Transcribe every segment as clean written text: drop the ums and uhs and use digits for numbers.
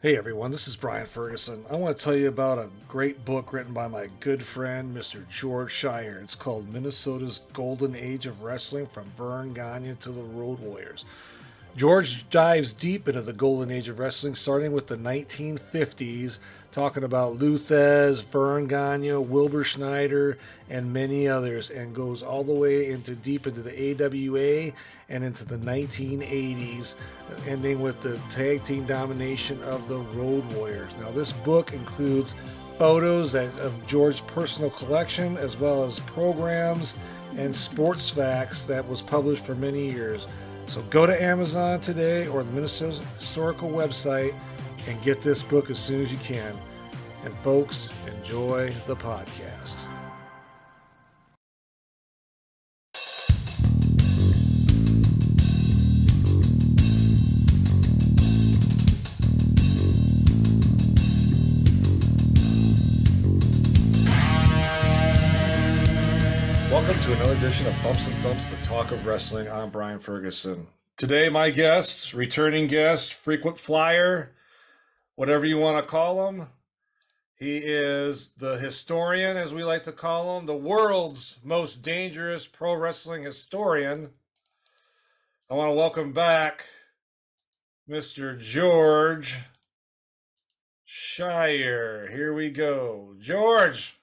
Hey everyone, this is Brian Ferguson. I want to tell you about a great book written by my good friend, Mr. George Schire. It's called Minnesota's Golden Age of Wrestling from Vern Gagne to the Road Warriors. George dives deep into the golden age of wrestling, starting with the 1950s, talking about Lou Thez, Vern Gagne, Wilbur Schneider, and many others, and goes all the way deep into the AWA and into the 1980s, ending with the tag team domination of the Road Warriors. Now, this book includes photos of George's personal collection, as well as programs and sports facts that was published for many years. So go to Amazon today or the Minnesota Historical website and get this book as soon as you can. And folks, enjoy the podcast. Welcome to another edition of Bumps and Thumps, the talk of wrestling. I'm Brian Ferguson. Today, my guest, returning guest, frequent flyer, whatever you want to call him. He is the historian, as we like to call him, the world's most dangerous pro wrestling historian. I want to welcome back Mr. George Schire. Here we go. George,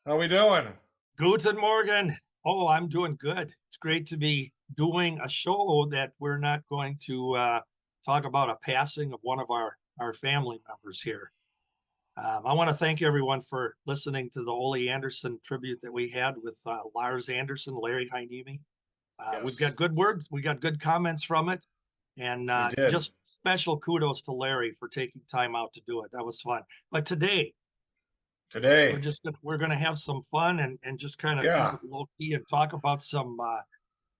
how we doing? Guten Morgen. Oh, I'm doing good. It's great to be doing a show that we're not going to talk about a passing of one of our family members here. I want to thank everyone for listening to the Ole Anderson tribute that we had with Lars Anderson, Larry Heinemi. We've got good words. We got good comments from it. And just special kudos to Larry for taking time out to do it. That was fun. But today we're gonna have some fun and just kind of keep it low key and talk about some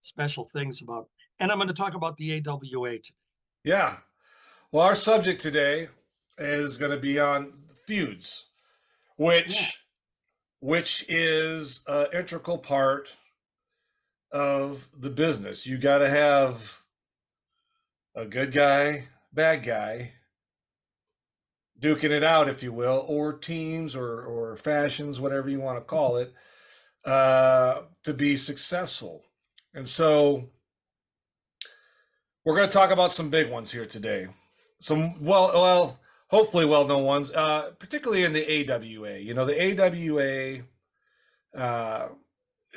special things about. And I'm going to talk about the AWA today. Yeah. Well, our subject today is going to be on Feuds, which is an integral part of the business. You got to have a good guy, bad guy, duking it out, if you will, or teams or fashions, whatever you want to call it, to be successful. And so we're going to talk about some big ones here today. Some, hopefully well-known ones, particularly in the AWA. You know, the AWA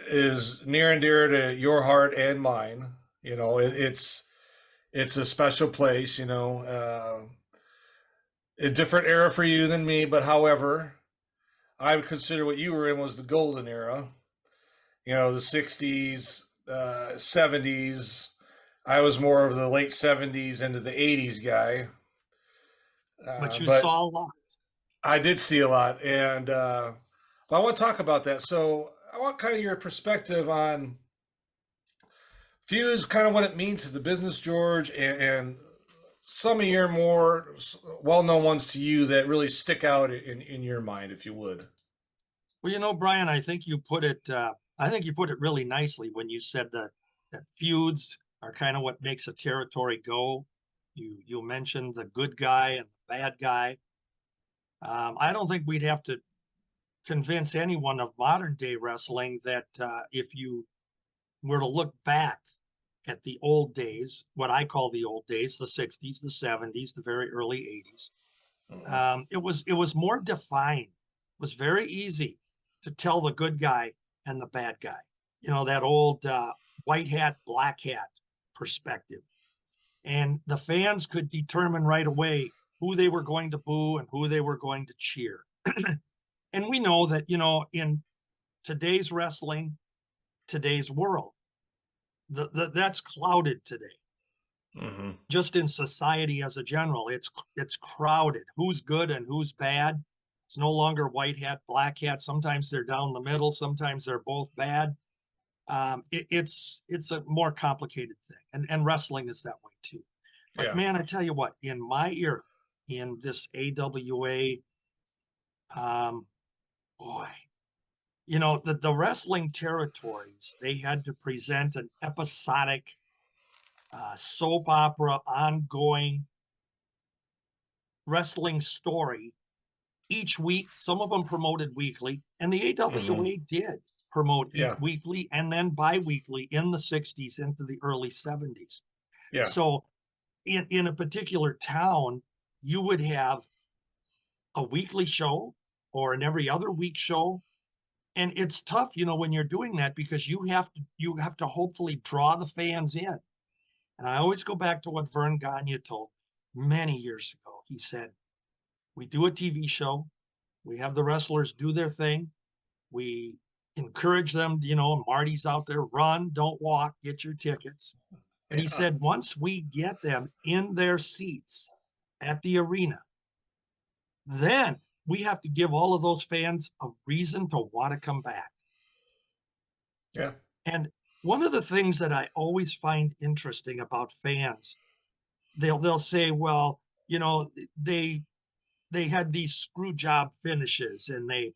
is near and dear to your heart and mine. You know, it's a special place, you know, a different era for you than me, but however, I would consider what you were in was the golden era. You know, the 60s, 70s. I was more of the late 70s into the 80s guy. But you saw a lot. I did see a lot, and I want to talk about that. So I want kind of your perspective on Feuds, kind of what it means to the business, George, and some of your more well-known ones to you that really stick out in your mind, if you would. Well, you know, Brian, I think you put it. I think you put it really nicely when you said that feuds are kind of what makes a territory go. You mentioned the good guy and the bad guy. I don't think we'd have to convince anyone of modern day wrestling that if you were to look back at the old days, what I call the old days, the 60s, the 70s, the very early 80s, it was more defined. It was very easy to tell the good guy and the bad guy. You know, that old white hat, black hat perspective. And the fans could determine right away who they were going to boo and who they were going to cheer. And we know that, you know, in today's wrestling, today's world, that's clouded today. Mm-hmm. Just in society as a general, it's crowded. Who's good and who's bad? It's no longer white hat, black hat. Sometimes they're down the middle. Sometimes they're both bad. It's a more complicated thing, and wrestling is that way too. But man, I tell you what, in my era, in this AWA, boy, you know, the wrestling territories, they had to present an episodic soap opera, ongoing wrestling story each week. Some of them promoted weekly, and the AWA did promote Yeah. weekly and then bi-weekly in the 60s into the early 70s. Yeah. So in a particular town, you would have a weekly show or an every other week show. And it's tough, when you're doing that, because you have to hopefully draw the fans in. And I always go back to what Vern Gagne told me many years ago. He said, we do a TV show, we have the wrestlers do their thing, we encourage them, Marty's out there, run, don't walk, get your tickets. But he Yeah. said, once we get them in their seats at the arena, then we have to give all of those fans a reason to want to come back. Yeah. And one of the things that I always find interesting about fans, they'll say, well, they had these screw job finishes, and they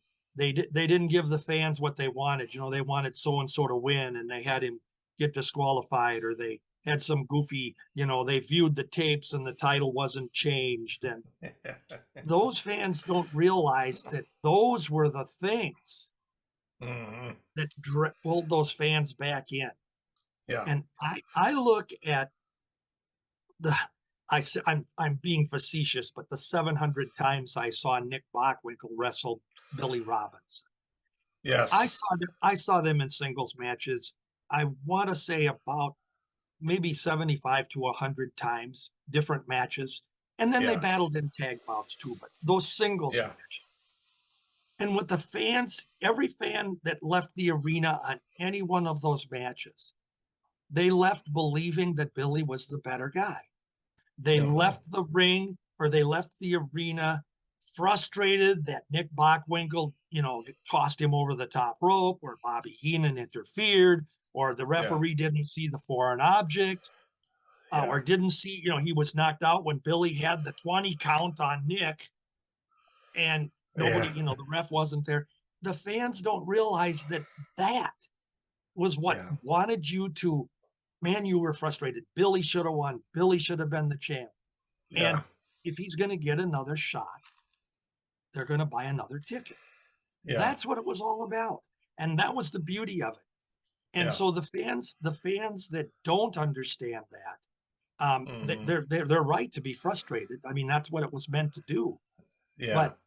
didn't give the fans what they wanted. They wanted so and so to win, and they had him get disqualified, or they had some goofy, they viewed the tapes and the title wasn't changed. And those fans don't realize that those were the things Mhm. that pulled those fans back in. Yeah. And I look at the I'm being facetious, but the 700 times I saw Nick Bockwinkel wrestle Billy Robinson, Yes. I saw them in singles matches. I want to say about maybe 75 to 100 times, different matches, and then they Yeah. battled in tag bouts too. But those singles Yeah. matches, and with the fans, every fan that left the arena on any one of those matches, they left believing that Billy was the better guy. They Mhm. left the ring, or they left the arena frustrated that Nick Bockwinkel, tossed him over the top rope, or Bobby Heenan interfered, or the Yeah. referee didn't see the foreign object, Yeah. or didn't see, he was knocked out when Billy had the 20 count on Nick, and nobody, Yeah. the ref wasn't there. The fans don't realize that that was what Yeah. wanted you to, man, you were frustrated. Billy should have won. Billy should have been the champ. Yeah. And if he's going to get another shot, they're going to buy another ticket. Yeah. That's what it was all about. And that was the beauty of it. And Yeah. so the fans that don't understand that, Mhm. they're right to be frustrated. I mean, that's what it was meant to do. Yeah. But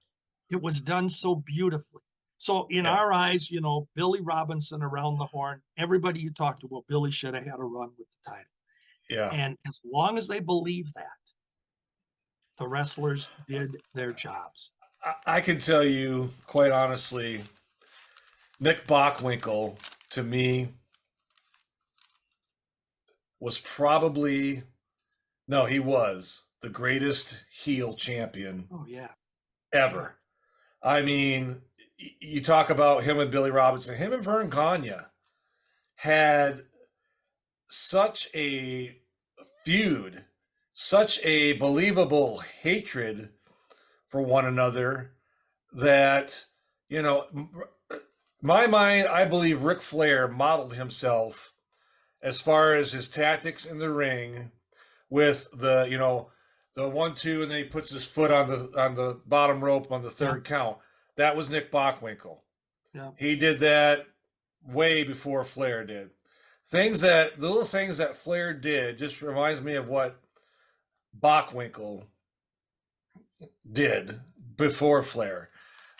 it was done so beautifully. So in Yeah. our eyes, Billy Robinson around the horn, everybody you talk to, well, Billy should have had a run with the title. Yeah. And as long as they believe that, the wrestlers did their jobs. I can tell you, quite honestly, Nick Bockwinkel, to me, was probably, no, he was the greatest heel champion Oh yeah, yeah, ever. I mean, you talk about him and Billy Robinson, him and Vern Gagne had such a feud, such a believable hatred for one another that, you know, my mind, I believe Ric Flair modeled himself as far as his tactics in the ring with the 1-2, and then he puts his foot on the bottom rope on the yeah, third count. That was Nick Bockwinkel. yeah. He did that way before Flair did. The little things that Flair did just reminds me of what Bockwinkel did before Flair.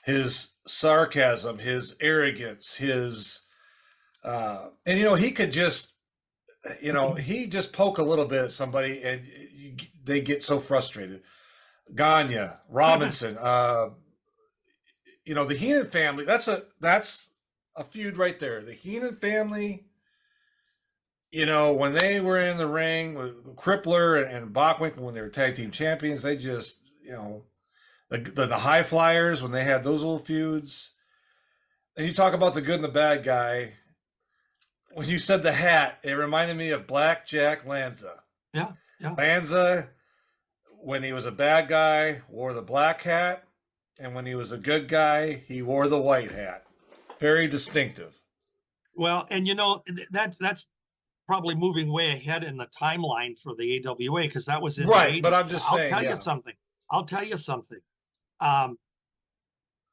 His sarcasm, his arrogance, and he could just, he just poke a little bit at somebody and they get so frustrated. Gagne, Robinson, the Heenan family. That's a feud right there. The Heenan family. When they were in the ring with Crippler and Bockwinkel when they were tag team champions, they just, the high flyers when they had those little feuds. And you talk about the good and the bad guy. When you said the hat, it reminded me of Black Jack Lanza. Yeah, yeah. Lanza, when he was a bad guy, wore the black hat, and when he was a good guy, he wore the white hat. Very distinctive. Well, and that's probably moving way ahead in the timeline for the AWA, because that was in the Right, but 80s. I'm But just I'll saying, tell you yeah. something. I'll tell you something. Um,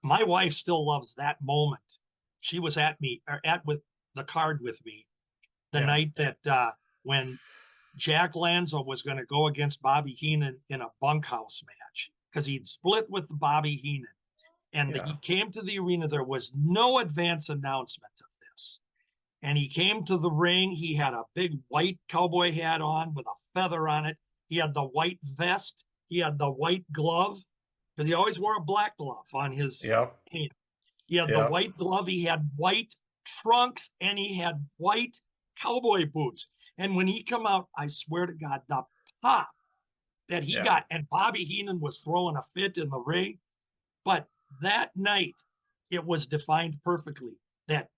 my wife still loves that moment. She was at me or at with the card with me the Yeah. night that when Jack Lanza was going to go against Bobby Heenan in a bunkhouse match because he'd split with Bobby Heenan. And Yeah. he came to the arena. There was no advance announcement of this. And he came to the ring. He had a big white cowboy hat on with a feather on it. He had the white vest. He had the white glove because he always wore a black glove on his Yep. hand. He had the Yep. white glove. He had white trunks and he had white cowboy boots. And when he come out, I swear to God, the pop that he Yeah. got, and Bobby Heenan was throwing a fit in the ring. But that night, it was defined perfectly that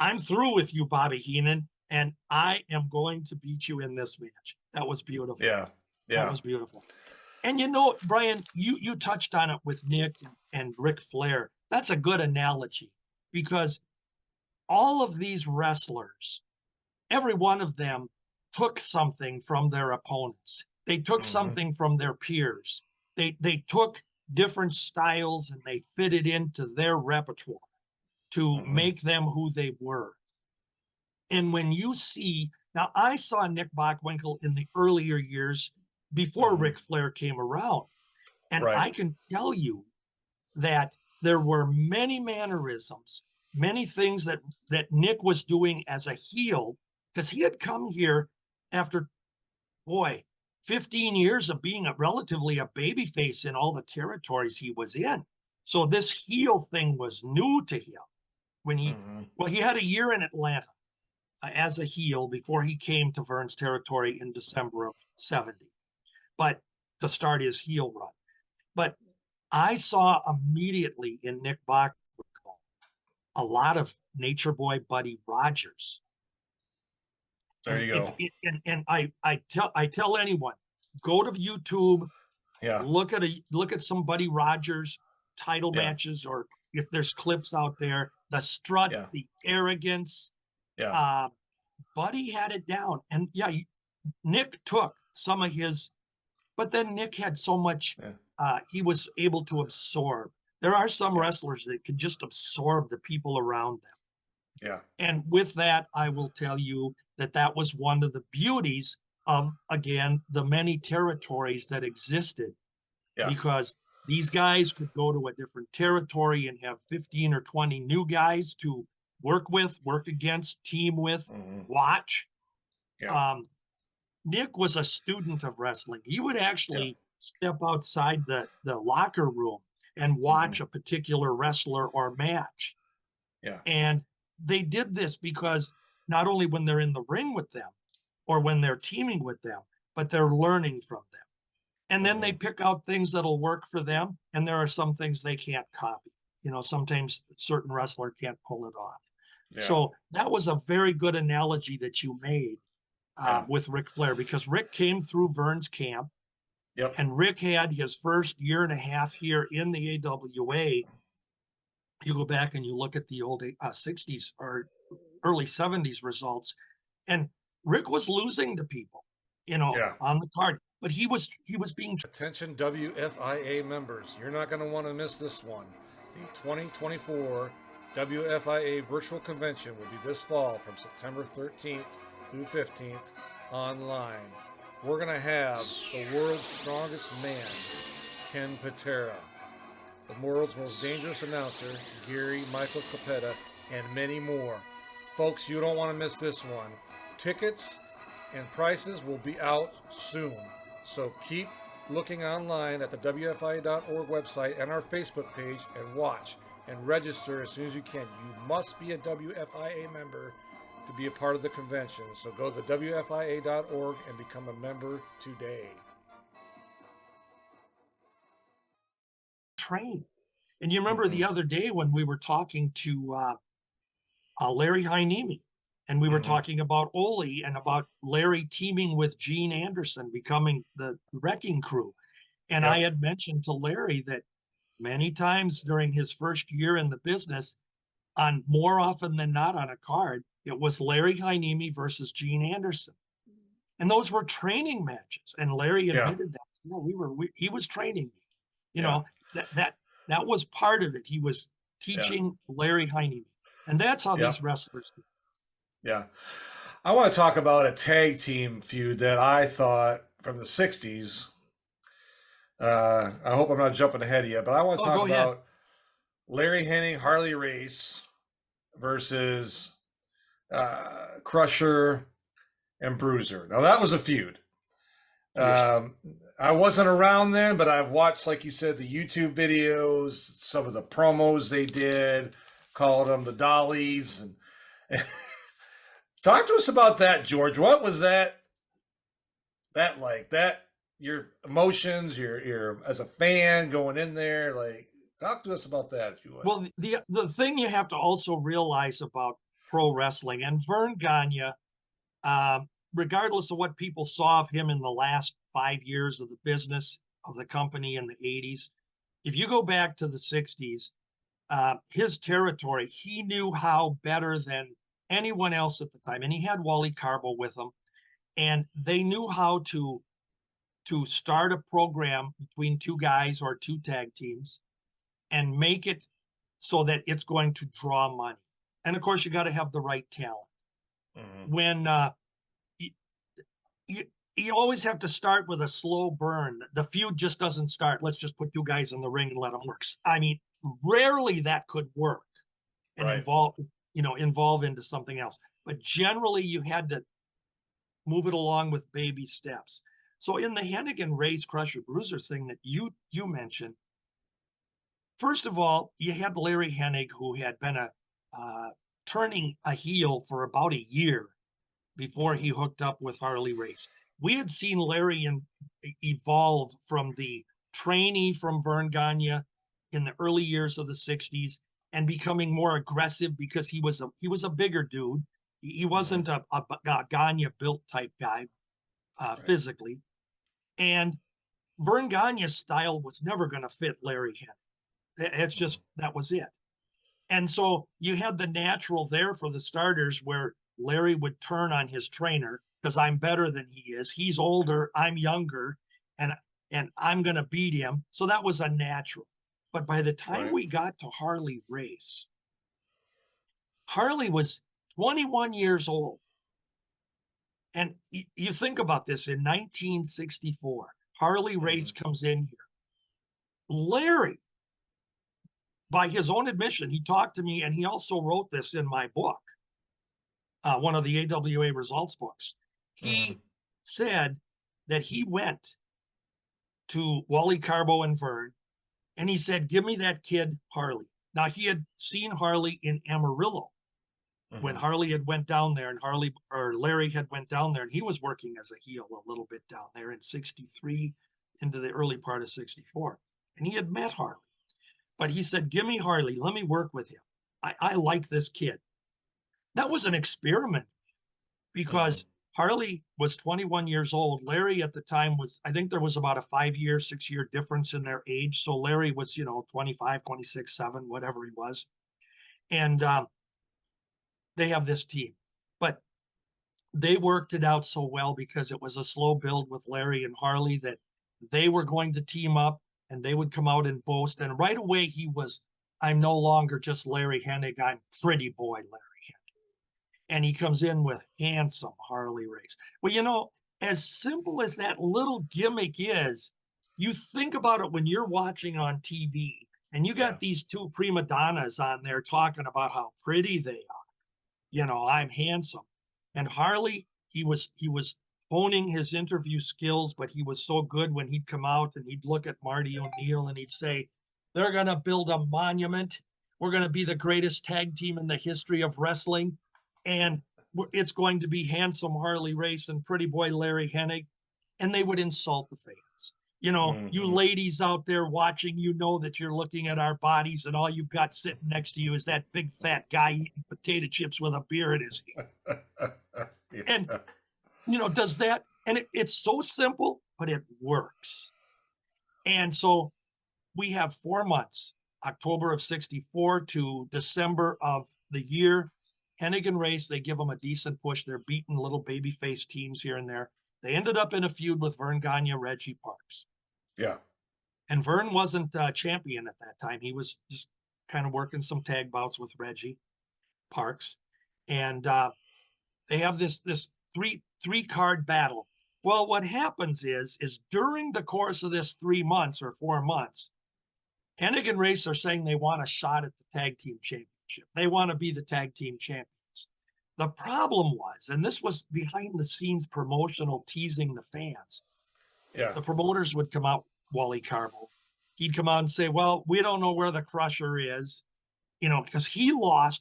I'm through with you, Bobby Heenan, and I am going to beat you in this match. That was beautiful. Yeah. That Yeah. was beautiful. And you know, Brian, you touched on it with Nick and Ric Flair. That's a good analogy because all of these wrestlers, every one of them took something from their opponents. They took something from their peers. They took different styles and they fitted into their repertoire to make them who they were. And when you see, now I saw Nick Bockwinkel in the earlier years before Ric Flair came around. And Right. I can tell you that there were many mannerisms, many things that Nick was doing as a heel, because he had come here after, boy, 15 years of being relatively a babyface in all the territories he was in. So this heel thing was new to him when he had a year in Atlanta as a heel before he came to Vern's territory in December of 70, but to start his heel run. But I saw immediately in Nick Bockwinkel a lot of Nature Boy Buddy Rogers. There you go. And I tell anyone, go to YouTube, Yeah. look at some Buddy Rogers title Yeah. matches, or if there's clips out there, the strut, Yeah. the arrogance. Yeah. Buddy had it down. And yeah, Nick took some of his, but then Nick had so much, he was able to absorb. There are some wrestlers that can just absorb the people around them. Yeah. And with that, I will tell you that that was one of the beauties of, again, the many territories that existed. Yeah. Because these guys could go to a different territory and have 15 or 20 new guys to work with, work against, team with, watch. Yeah. Nick was a student of wrestling. He would actually Yeah. step outside the locker room and watch a particular wrestler or match. Yeah. And they did this because not only when they're in the ring with them or when they're teaming with them, but they're learning from them. And then they pick out things that'll work for them. And there are some things they can't copy. You know, sometimes a certain wrestler can't pull it off. Yeah. So that was a very good analogy that you made with Ric Flair, because Rick came through Vern's camp. Yep. And Rick had his first year and a half here in the AWA. You go back and you look at the old 60s or early 70s results, and Rick was losing to people, you know, on the card. But he was being. Attention WFIA members, you're not going to want to miss this one. The 2024 WFIA Virtual Convention will be this fall from September 13th through 15th online. We're going to have the world's strongest man, Ken Patera, the world's most dangerous announcer, Gary Michael Capetta, and many more. Folks, you don't want to miss this one. Tickets and prices will be out soon. So keep looking online at the WFIA.org website and our Facebook page and watch and register as soon as you can. You must be a WFIA member to be a part of the convention. So go to WFIA.org and become a member today. Train. And you remember the other day when we were talking to Larry Hynemi, and we were talking about Ole and about Larry teaming with Gene Anderson, becoming the Wrecking Crew. And I had mentioned to Larry that many times during his first year in the business, on more often than not on a card, it was Larry Hynemi versus Gene Anderson. And those were training matches. And Larry admitted that. No, he was training me. You Yeah. know, that was part of it. He was Yeah. teaching Larry Heineman. And that's how Yeah. these wrestlers do. Yeah. I want to talk about a tag team feud that I thought from the 60s. I hope I'm not jumping ahead of you, but I want to Oh, talk go ahead. about Larry Hennig, Harley Race versus Crusher and Bruiser. Now, that was a feud. Yes. Um, I wasn't around then, but I've watched, like you said, the YouTube videos, some of the promos they did, called them the Dollies. And talk to us about that, George. What was that like? That your emotions, your as a fan going in there, like talk to us about that if you would. Well, the thing you have to also realize about pro wrestling and Vern Gagne, regardless of what people saw of him in the last 5 years of the business of the company in the 80s, if you go back to the 60s, his territory, he knew how better than anyone else at the time. And he had Wally Carbo with him, and they knew how to start a program between two guys or two tag teams and make it so that it's going to draw money. And of course, you got to have the right talent. Mm-hmm. When you, you always have to start with a slow burn. The feud just doesn't start. Let's just put two guys in the ring and let them work. I mean, rarely that could work and Right. involve into something else. But generally, you had to move it along with baby steps. So in the Hennigan Race Crusher Bruiser thing that you mentioned, first of all, you had Larry Hennig, who had been turning a heel for about a year before he hooked up with Harley Race. We had seen Larry evolve from the trainee from Vern Gagne in the early years of the 60s and becoming more aggressive because he was a bigger dude. He wasn't a Gagne built type guy Right. physically. And Vern Gagne's style was never going to fit Larry Hennig. It's just, that was it. And so you had the natural there for the starters where Larry would turn on his trainer because I'm better than he is. He's older, I'm younger, and I'm going to beat him. So that was a natural. But by the time Right. we got to Harley Race, Harley was 21 years old. And you think about this, in 1964, Harley Race comes in here. Larry, by his own admission, he talked to me, and he also wrote this in my book, one of the AWA results books. Mm-hmm. He said that he went to Wally Carbo and Vern, and he said, "Give me that kid Harley." Now he had seen Harley in Amarillo when Mm-hmm. Harley had went down there, and Larry had went down there, and he was working as a heel a little bit down there in '63 into the early part of '64, and he had met Harley. But he said, "Give me Harley, let me work with him. I like this kid." That was an experiment Mm-hmm. because Harley was 21 years old. Larry at the time was, I think there was about a 5 year, 6 year difference in their age. So Larry was, 25, 26, 7, whatever he was. And they have this team. But they worked it out so well because it was a slow build with Larry and Harley that they were going to team up and they would come out and boast. And right away he was, "I'm no longer just Larry Hennig, I'm pretty boy Larry Hennig." And he comes in with handsome Harley Race. Well, as simple as that little gimmick is, you think about it when you're watching on TV and you Yeah. got these two prima donnas on there talking about how pretty they are. I'm handsome. And Harley, he was honing his interview skills, but he was so good when he'd come out and he'd look at Marty O'Neill and he'd say, "They're going to build a monument. We're going to be the greatest tag team in the history of wrestling. And it's going to be handsome Harley Race and pretty boy Larry Hennig." And they would insult the fans. You Mm-hmm. ladies out there watching, that you're looking at our bodies, and all you've got sitting next to you is that big fat guy eating potato chips with a beer in his hand. And, Yeah. does that, and it's so simple, but it works. And so we have 4 months, October of '64 to December of the year. Hennigan Race, they give them a decent push. They're beating little babyface teams here and there. They ended up in a feud with Vern Gagne, Reggie Parks. Yeah. And Vern wasn't champion at that time. He was just kind of working some tag bouts with Reggie Parks, and they have this three card battle. Well, what happens is during the course of this 3 months or 4 months, Hennig and Race are saying they want a shot at the tag team championship. They want to be the tag team champions. The problem was, and this was behind the scenes promotional teasing the fans. Yeah. The promoters would come out, Wally Carbo. He'd come out and say, well, we don't know where the Crusher is, because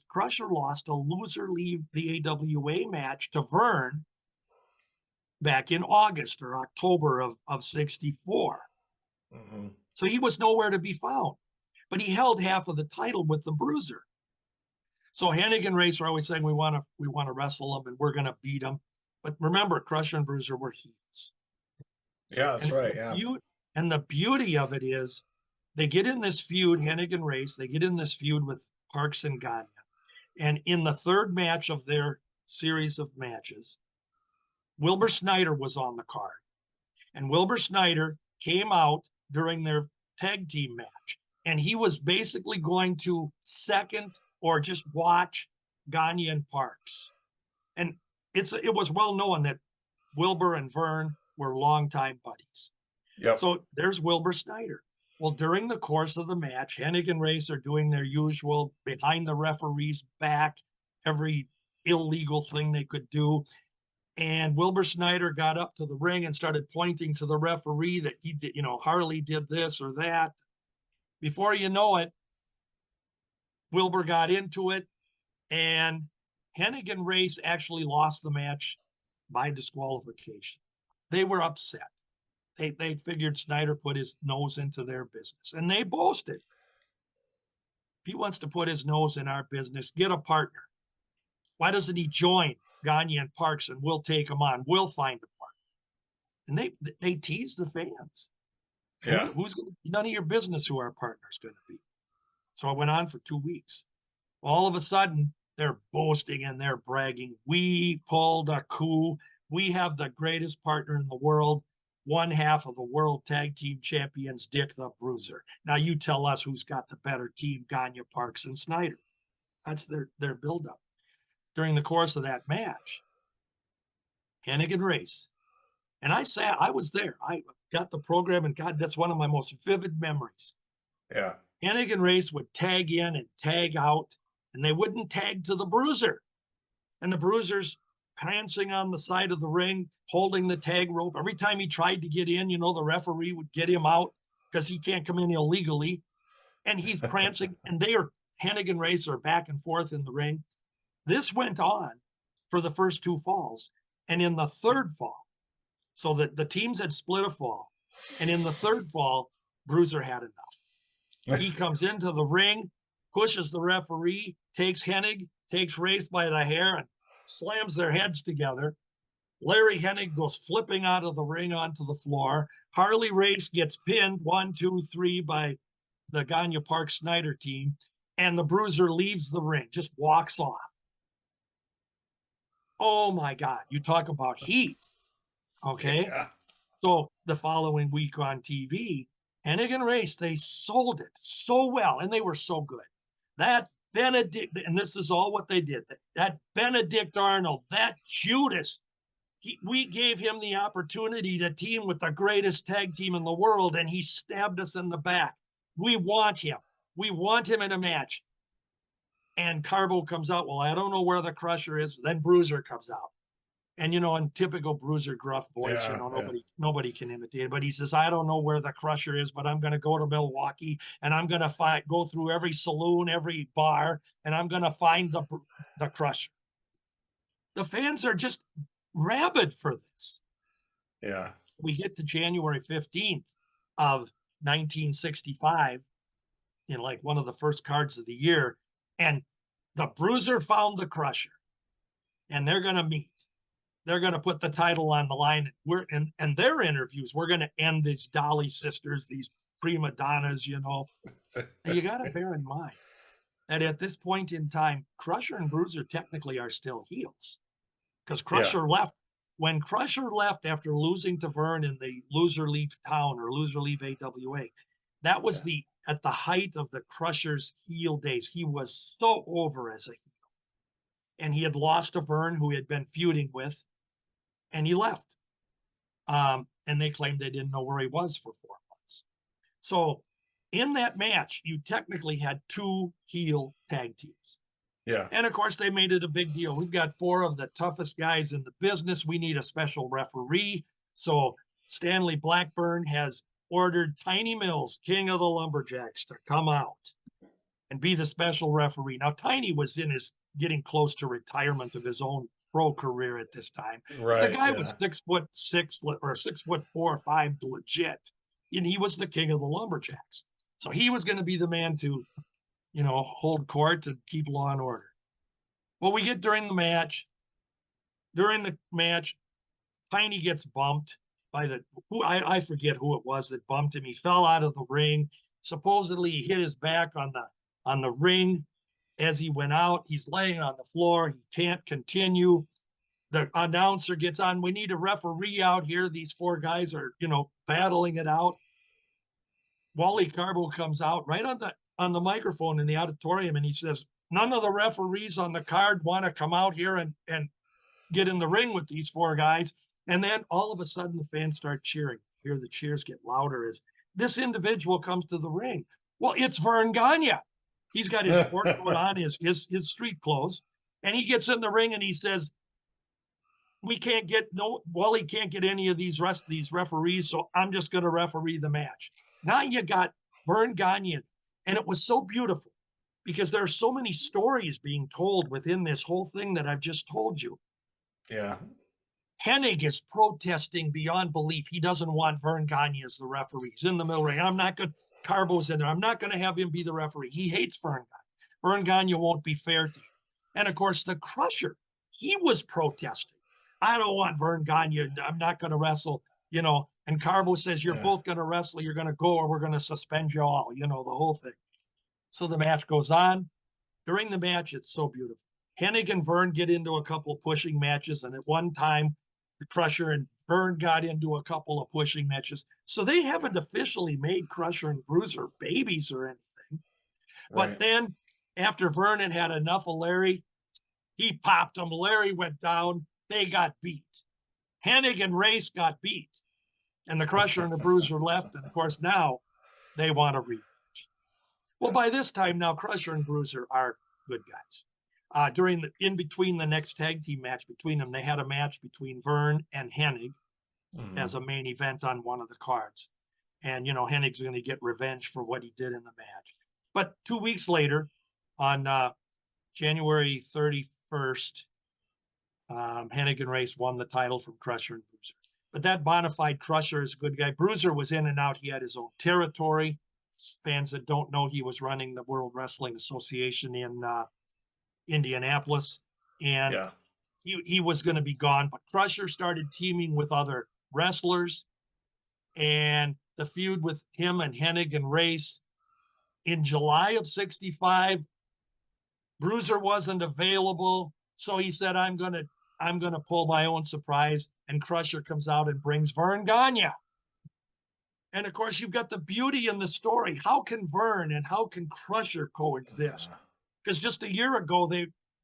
Crusher lost a loser leave the AWA match to Vern back in August or October of 64. Mm-hmm. So he was nowhere to be found, but he held half of the title with the Bruiser. So Hennig and Race are always saying, we want to wrestle him and we're going to beat him. But remember, Crusher and Bruiser were heels. Yeah, that's And right. Yeah. And the beauty of it is they get in this feud, Hennig and Race, they get in this feud with Parks and Gagne. And in the third match of their series of matches, Wilbur Snyder was on the card. And Wilbur Snyder came out during their tag team match. And he was basically going to second or just watch Gagne and Parks. And it was well known that Wilbur and Vern were longtime buddies. Yep. So there's Wilbur Snyder. Well, during the course of the match, Hennig and Race are doing their usual behind the referee's back, every illegal thing they could do. And Wilbur Snyder got up to the ring and started pointing to the referee that he did, Harley did this or that. Before you know it, Wilbur got into it, and Hennig and Race actually lost the match by disqualification. They were upset. They figured Snyder put his nose into their business, and they boasted. If he wants to put his nose in our business, get a partner. Why doesn't he join Gagne and Parks, and we'll take him on? We'll find a partner. And they tease the fans. Yeah. None of your business who our partner's going to be. So it went on for 2 weeks. All of a sudden, they're boasting and they're bragging. We pulled a coup. We have the greatest partner in the world. One half of the world tag team champions, Dick the Bruiser. Now you tell us who's got the better team, Gagne, Parks, and Snyder. That's their buildup. During the course of that match, Hennig and Race, and I was there. I got the program, and God, that's one of my most vivid memories. Yeah. Hennig and Race would tag in and tag out, and they wouldn't tag to the Bruiser. And the Bruiser's prancing on the side of the ring, holding the tag rope. Every time he tried to get in, the referee would get him out because he can't come in illegally. And he's prancing, and Hennig and Race are back and forth in the ring. This went on for the first 2 falls. And in the third fall, so that the teams had split a fall. And in the third fall, Bruiser had enough. He comes into the ring, pushes the referee, takes Hennig, takes Race by the hair, and slams their heads together. Larry Hennig goes flipping out of the ring onto the floor. Harley Race gets pinned 1, 2, 3 by the Gagne Park Snyder team, and the Bruiser leaves the ring, just walks off. Oh my God, you talk about heat. Okay. Yeah. So the following week on TV, Hennig and Race, they sold it so well, and they were so good. That Benedict, and this is all what they did, that Benedict Arnold, that Judas, we gave him the opportunity to team with the greatest tag team in the world, and he stabbed us in the back. We want him. We want him in a match. And Carbo comes out, well, I don't know where the Crusher is. Then Bruiser comes out. And, in typical Bruiser gruff voice, nobody can imitate it. But he says, I don't know where the Crusher is, but I'm going to go to Milwaukee, and I'm going to go through every saloon, every bar, and I'm going to find the Crusher. The fans are just rabid for this. Yeah. We get to January 15th of 1965, like one of the first cards of the year, and the Bruiser found the Crusher, and they're going to meet. They're going to put the title on the line. And their interviews, we're going to end these Dolly sisters, these prima donnas, You got to bear in mind that at this point in time, Crusher and Bruiser technically are still heels, because Crusher left. When Crusher left after losing to Vern in the loser leave town or loser leave AWA, That was Yeah. at the height of the Crusher's heel days. He was so over as a heel. And he had lost to Vern, who he had been feuding with, and he left. And they claimed they didn't know where he was for 4 months. So in that match, you technically had 2 heel tag teams. Yeah. And of course, they made it a big deal. We've got 4 of the toughest guys in the business. We need a special referee. So Stanley Blackburn has ordered Tiny Mills, King of the Lumberjacks, to come out and be the special referee. Now, Tiny was getting close to retirement of his own pro career at this time. But the Right. guy Yeah. was 6'6" or 6'4" or 5" legit, and he was the king of the Lumberjacks. So he was going to be the man to, hold court and keep law and order. Well, we get during the match. During the match, Tiny gets bumped by I forget who it was that bumped him. He fell out of the ring. Supposedly he hit his back on the ring as he went out. He's laying on the floor. He can't continue. The announcer gets on. We need a referee out here. These 4 guys are, battling it out. Wally Carbo comes out right on the microphone in the auditorium, and he says, none of the referees on the card want to come out here and get in the ring with these 4 guys. And then all of a sudden the fans start cheering. You hear the cheers get louder as this individual comes to the ring. Well, it's Vern Gagne. He's got his sport coat on, his street clothes, and he gets in the ring and he says, Wally can't get any of these referees, so I'm just going to referee the match. Now you got Vern Gagne, and it was so beautiful because there are so many stories being told within this whole thing that I've just told you. Yeah. Hennig is protesting beyond belief. He doesn't want Vern Gagne as the referee. He's in the middle ring. Carbo's in there. I'm not going to have him be the referee. He hates Vern Gagne. Vern Gagne won't be fair to him. And of course, the Crusher, he was protesting. I don't want Vern Gagne. I'm not going to wrestle, And Carbo says, you're both going to wrestle. You're going to go or we're going to suspend you all, the whole thing. So the match goes on. During the match, it's so beautiful. Hennig and Vern get into a couple of pushing matches, and at one time, the Crusher and Vern got into a couple of pushing matches. So they haven't officially made Crusher and Bruiser babies or anything. But Right. then after Vern had enough of Larry, he popped him. Larry went down. They got beat. Hennig and Race got beat. And the Crusher and the Bruiser left. And of course, now they want a rematch. Well, by this time now, Crusher and Bruiser are good guys. In between the next tag team match between them, they had a match between Vern and Hennig as a main event on one of the cards. And, Hennig's going to get revenge for what he did in the match. But 2 weeks later, on January 31st, Hennig and Race won the title from Crusher and Bruiser. But that bona fide Crusher is a good guy. Bruiser was in and out. He had his own territory. Fans that don't know, he was running the World Wrestling Association in Indianapolis, and he was going to be gone. But Crusher started teaming with other wrestlers, and the feud with him and Hennig and Race in July of '65, Bruiser wasn't available, so he said, I'm gonna pull my own surprise, and Crusher comes out and brings Vern Gagne. And of course, you've got the beauty in the story. How can Vern and how can Crusher coexist? Because just a year ago,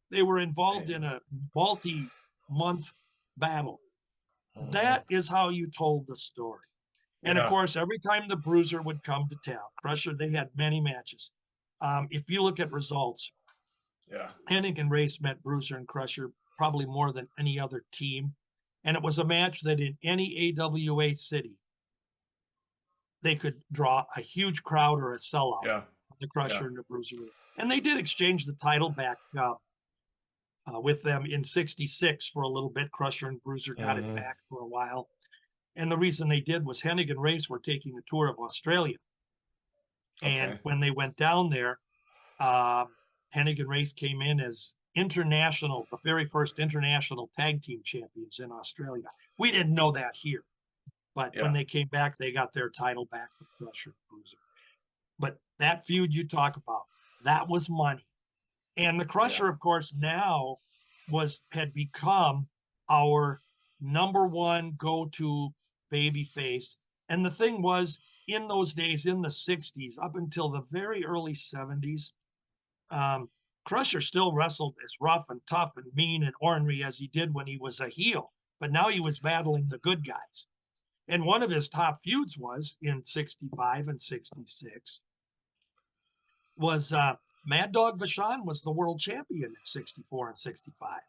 they were involved in a multi-month battle. That is how you told the story. And of course, every time the Bruiser would come to town, Crusher, they had many matches. If you look at results, Hennig and Race met Bruiser and Crusher probably more than any other team. And it was a match that in any AWA city, they could draw a huge crowd or a sellout. The Crusher and the Bruiser. And they did exchange the title back with them in '66 for a little bit. Crusher and Bruiser got it back for a while. And the reason they did was Hennig and Race were taking a tour of Australia. And when they went down there, Hennig and Race came in as the very first international tag team champions in Australia. We didn't know that here. But when they came back, they got their title back from Crusher and Bruiser. But that feud you talk about, that was money. And the Crusher, of course, now had become our number one go-to baby face. And the thing was, in those days, in the 60s, up until the very early 70s, Crusher still wrestled as rough and tough and mean and ornery as he did when he was a heel, but now he was battling the good guys. And one of his top feuds was in 65 and 66 was Mad Dog Vachon was the world champion in 64 and 65.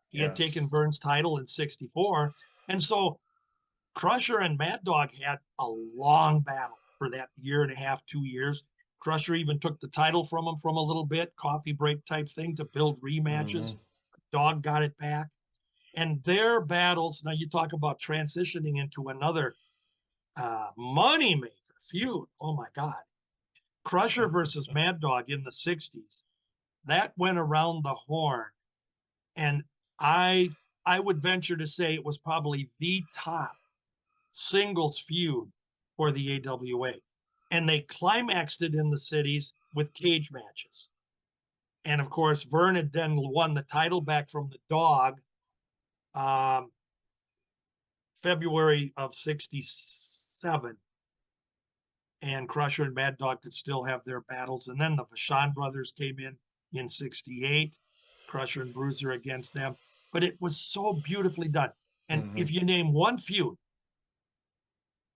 He had taken Vern's title in 64. And so Crusher and Mad Dog had a long battle for that year and a half, 2 years. Crusher even took the title from him from a little bit, coffee break type thing to build rematches. Dog got it back. And their battles, now you talk about transitioning into another moneymaker feud. Oh my God. Crusher versus Mad Dog in the 60s. That went around the horn. And I would venture to say it was probably the top singles feud for the AWA. And they climaxed it in the cities with cage matches. And of course, Vern had then won the title back from the Dog February of 67. And Crusher and Mad Dog could still have their battles. And then the Vachon brothers came in 68, Crusher and Bruiser against them. But it was so beautifully done. And if you name one feud,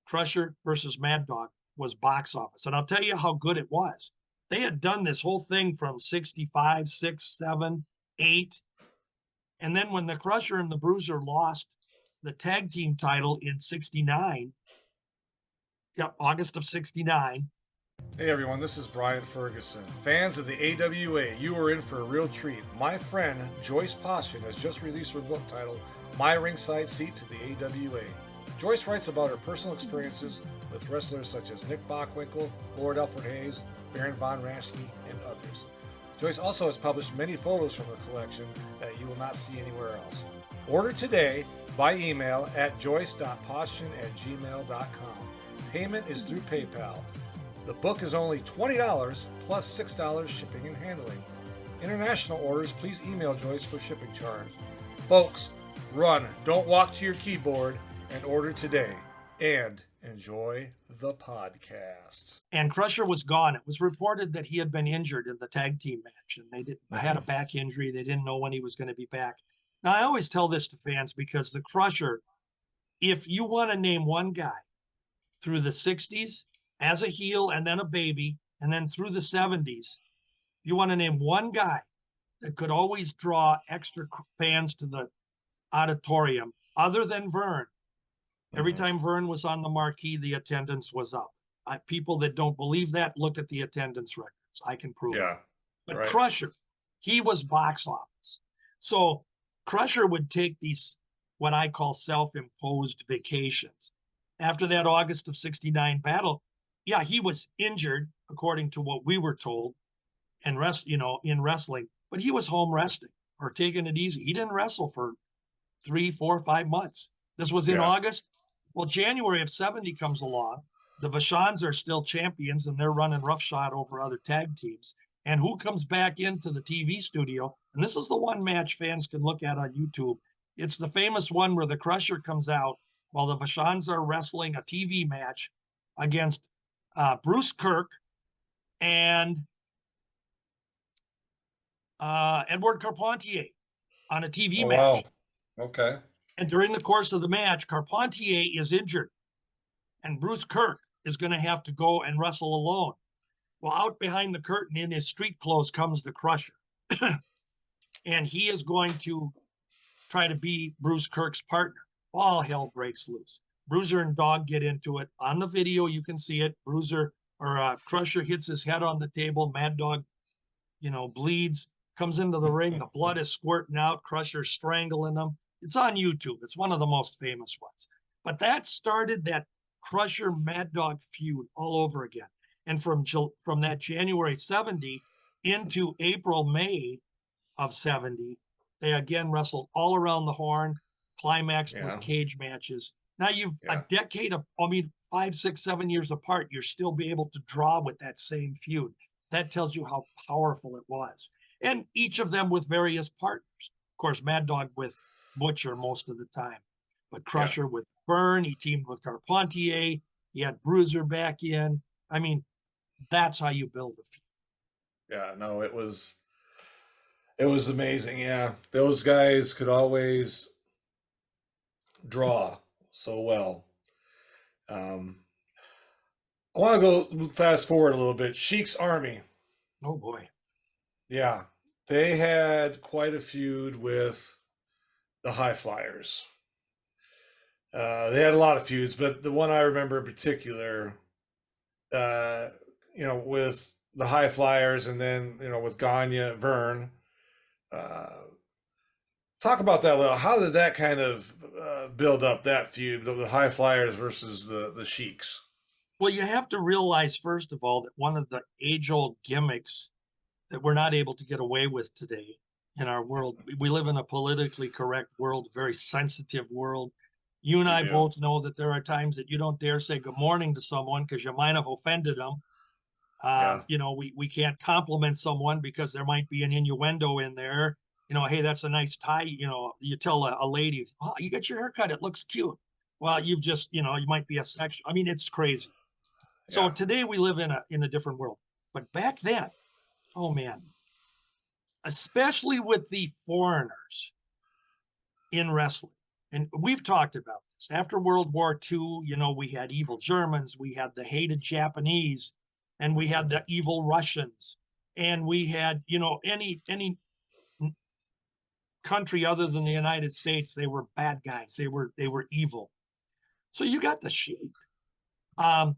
Crusher versus Mad Dog was box office. And I'll tell you how good it was. They had done this whole thing from 65, 6, 7, 8. And then when the Crusher and the Bruiser lost the tag team title in 69, August of 69. Hey everyone, this is Brian Ferguson. Fans of the AWA, you are in for a real treat. My friend Joyce Poston has just released her book titled My Ringside Seat to the AWA. Joyce writes about her personal experiences with wrestlers such as Nick Bockwinkel, Lord Alfred Hayes, Baron Von Raschke, and others. Joyce also has published many photos from her collection that you will not see anywhere else. Order today by email at joyce.poston@gmail.com. Payment is through PayPal. The book is only $20 plus $6 shipping and handling. International orders, please email Joyce for shipping charge. Folks, run, don't walk to your keyboard, and order today. And enjoy the podcast. And Crusher was gone. It was reported that he had been injured in the tag team match, and they had a back injury. They didn't know when he was going to be back. Now, I always tell this to fans because the Crusher, if you want to name one guy through the 60s as a heel and then a baby, and then through the 70s, you want to name one guy that could always draw extra fans to the auditorium other than Vern. Every time Vern was on the marquee, the attendance was up. People that don't believe that, look at the attendance records. I can prove it. But Crusher, he was box office. So Crusher would take these, what I call self-imposed vacations. After that August of 69 battle, he was injured, according to what we were told, and in wrestling, but he was home resting or taking it easy. He didn't wrestle for 3, 4, 5 months. This was in August. Well, January of 70 comes along. The Vachons are still champions, and they're running roughshod over other tag teams. And who comes back into the TV studio? And this is the one match fans can look at on YouTube. It's the famous one where the Crusher comes out while the Vachons are wrestling a TV match against Bruce Kirk and Edward Carpentier on a TV match. Wow. Okay. And during the course of the match, Carpentier is injured, and Bruce Kirk is going to have to go and wrestle alone. Well, out behind the curtain in his street clothes comes the Crusher. And he is going to try to be Bruce Kirk's partner. All hell breaks loose. Bruiser and Dog get into it. On the video, you can see it. Crusher hits his head on the table. Mad Dog, bleeds, comes into the ring. The blood is squirting out. Crusher strangling him. It's on YouTube. It's one of the most famous ones. But that started that Crusher Mad Dog feud all over again. And from that January 70 into April, May of 70, they again wrestled all around the horn, climaxed with cage matches. Now you've a decade of, 5, 6, 7 years apart, you're still be able to draw with that same feud. That tells you how powerful it was. And each of them with various partners. Of course, Mad Dog with Butcher most of the time, but Crusher with Vern, he teamed with Carpentier, He had Bruiser back in. I mean, that's how you build a feud. Yeah, no, it was amazing. Yeah, those guys could always draw so well. Um, I want to go fast forward a little bit. Sheik's Army. Oh boy. Yeah, they had quite a feud with the High Flyers. They had a lot of feuds, but the one I remember in particular, uh, with the High Flyers, and then with Gagne, Vern. Uh, Talk about that a little. How did that kind of build up that feud, the High Flyers versus the Sheiks? Well, you have to realize, first of all, that one of the age old gimmicks that we're not able to get away with today in our world, we live in a politically correct world, a very sensitive world. You and We I do. both know that there are times that you don't dare say good morning to someone because you might have offended them. Yeah. We can't compliment someone because there might be an innuendo in there. Hey, that's a nice tie. You tell a lady, oh, you got your hair cut. It looks cute. Well, you've just, you might be a sexual. I mean, it's crazy. So Yeah. today we live in a different world. But back then, oh man, especially with the foreigners in wrestling. And we've talked about this. After World War II, we had evil Germans, we had the hated Japanese, and we had the evil Russians, and we had, any country other than the United States, they were bad guys. They were evil. So you got the Sheik. Um,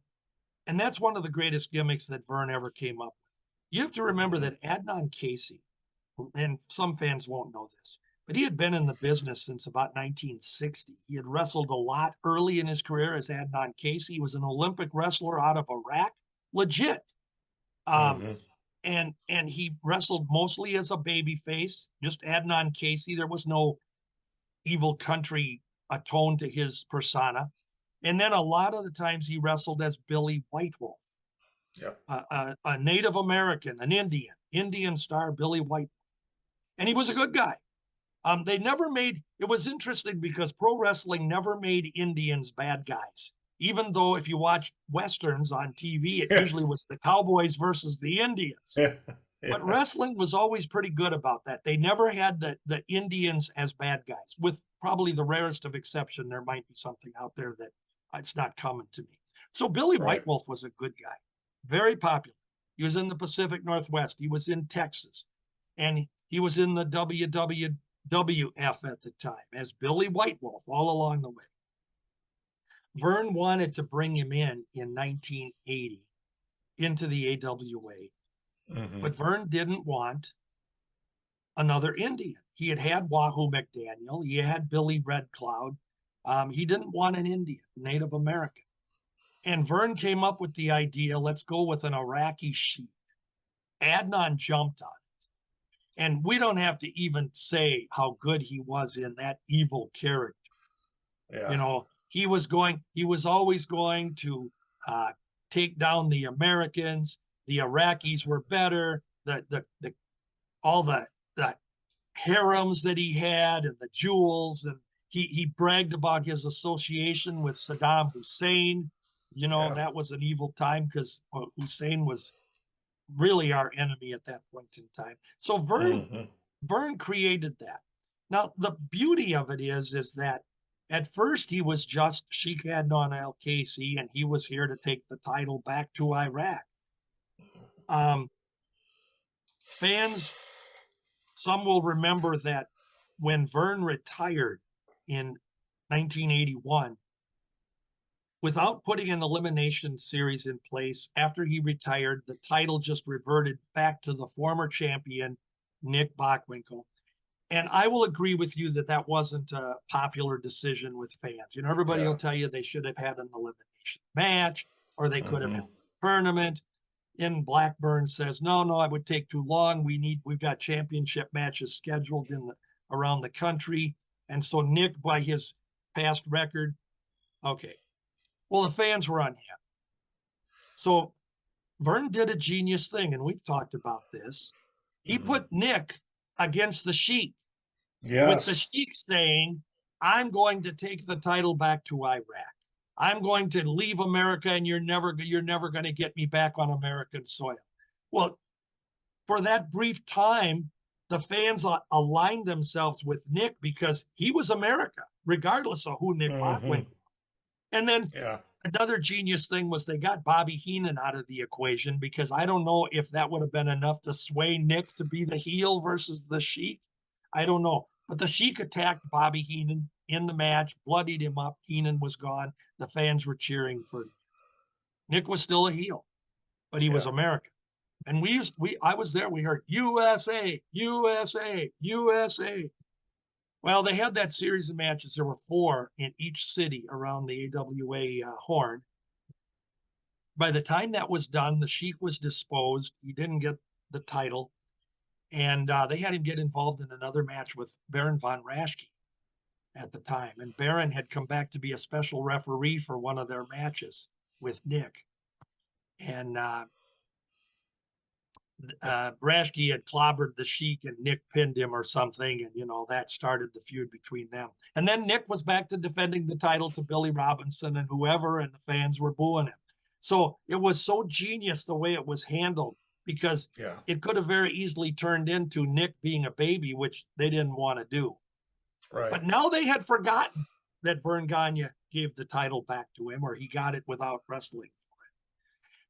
and that's one of the greatest gimmicks that Vern ever came up with. You have to remember Mhm. that Adnan Casey, and some fans won't know this, but he had been in the business since about 1960. He had wrestled a lot early in his career as Adnan Casey. He was an Olympic wrestler out of Iraq, legit. Um, Mhm. and he wrestled mostly as a baby face, just Adnan Casey. There was no evil country atone to his persona. And then a lot of the times he wrestled as Billy White Wolf, Yep. a Native American, an Indian star, Billy White. And he was a good guy. They never made it was interesting because pro wrestling never made Indians bad guys. Even though if you watch westerns on TV, it Yeah. usually was the cowboys versus the Indians. Yeah. But Yeah. wrestling was always pretty good about that. They never had the Indians as bad guys, with probably the rarest of exception. There might be something out there that it's not coming to me. So Billy Right. White Wolf was a good guy, very popular. He was in the Pacific Northwest. He was in Texas, and he was in the WWF at the time as Billy White Wolf all along the way. Vern wanted to bring him in 1980 into the AWA, Hmm. but Vern didn't want another Indian. He had Wahoo McDaniel, he had Billy Red Cloud. He didn't want an Indian, Native American. And Vern came up with the idea, let's go with an Iraqi sheik. Adnan jumped on it. And we don't have to even say how good he was in that evil character. Yeah. He was always going to take down the Americans. The Iraqis were better. All the harems that he had and the jewels, and he bragged about his association with Saddam Hussein. Yeah. That was an evil time because Hussein was really our enemy at that point in time. So Hmm. Vern created that. Now the beauty of it is that at first he was just Sheikh Adnan Al Casey, and he was here to take the title back to Iraq. Um, Fans, some will remember that when Vern retired in 1981, without putting an elimination series in place, after he retired, the title just reverted back to the former champion, Nick Bockwinkel. And I will agree with you that that wasn't a popular decision with fans. Everybody Yeah. will tell you they should have had an elimination match or they could have Hmm. held a tournament. And Blackburn says, no, it would take too long. We've got championship matches scheduled around the country. And so Nick, by his past record, okay. Well, the fans were unhappy. So Vern did a genius thing, and we've talked about this. He Hmm. put Nick against the Sheik, with the Yes. Sheik saying, I'm going to take the title back to Iraq. I'm going to leave America and you're never going to get me back on American soil. Well, for that brief time, the fans aligned themselves with Nick because he was America, regardless of who Nick Bockwinkel. And then another genius thing was they got Bobby Heenan out of the equation because I don't know if that would have been enough to sway Nick to be the heel versus the Sheik. I don't know. But the Sheik attacked Bobby Heenan in the match, bloodied him up. Heenan was gone. The fans were cheering for Nick. Nick was still a heel, but he was American. And I was there. We heard USA, USA, USA. Well, they had that series of matches. There were 4 in each city around the AWA horn. By the time that was done, the Sheik was disposed. He didn't get the title. And they had him get involved in another match with Baron von Raschke at the time. And Baron had come back to be a special referee for one of their matches with Nick. And Raschke had clobbered the Sheik and Nick pinned him or something. And, that started the feud between them. And then Nick was back to defending the title to Billy Robinson and whoever, and the fans were booing him. So it was so genius the way it was handled because it could have very easily turned into Nick being a baby, which they didn't want to do. Right. But now they had forgotten that Vern Gagne gave the title back to him, or he got it without wrestling for it.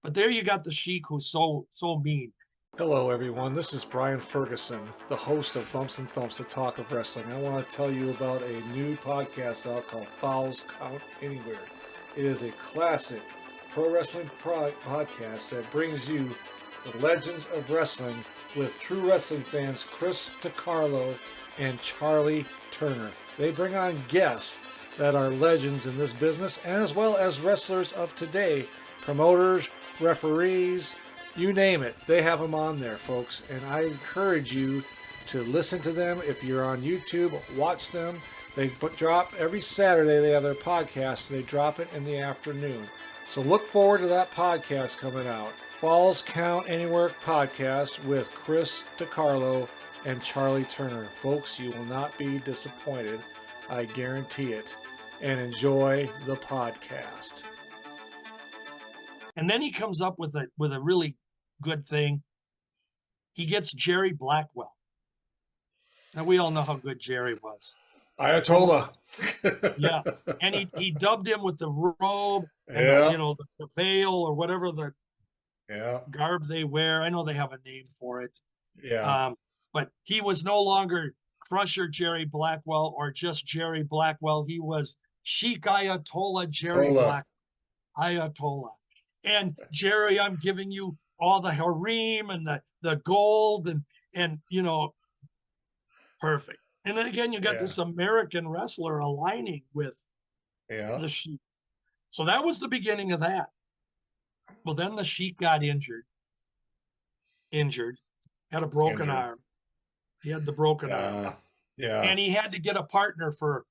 But there you got the Sheik who's so mean. Hello, everyone. This is Brian Ferguson, the host of Bumps and Thumps, the talk of wrestling. I want to tell you about a new podcast out called Feuds Count Anywhere. It is a classic pro wrestling podcast that brings you the legends of wrestling with true wrestling fans Chris DiCarlo and Charlie Turner. They bring on guests that are legends in this business, as well as wrestlers of today, promoters, referees, you name it. They have them on there, folks. And I encourage you to listen to them. If you're on YouTube, watch them. They drop every Saturday. They have their podcast. They drop it in the afternoon. So look forward to that podcast coming out. Feuds Count Anywhere podcast with Chris DiCarlo and Charlie Turner. Folks, you will not be disappointed. I guarantee it. And enjoy the podcast. And then he comes up with a really good thing. He gets Jerry Blackwell. Now we all know how good Jerry was. Ayatollah. Yeah. And he dubbed him with the robe and the veil or whatever the garb they wear. I know they have a name for it. Yeah. But he was no longer Crusher Jerry Blackwell or just Jerry Blackwell. He was Sheik Ayatollah Jerry Blackwell. Ayatollah. And Jerry, I'm giving you all the harem and the gold and perfect. And then again, you got this American wrestler aligning with the Sheik. So that was the beginning of that. Well, then the Sheik got injured, had a broken arm. He had the broken arm. Yeah. And he had to get a partner for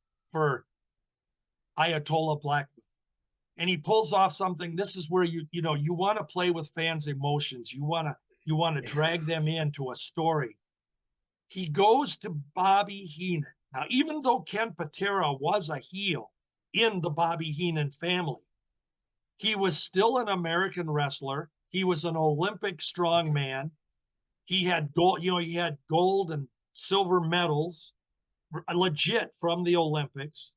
Ayatollah Blackwell. And he pulls off something. This is where you want to play with fans' emotions. You want to drag them into a story. He goes to Bobby Heenan. Now, even though Ken Patera was a heel in the Bobby Heenan family, he was still an American wrestler. He was an Olympic strongman. He had gold and silver medals, legit from the Olympics.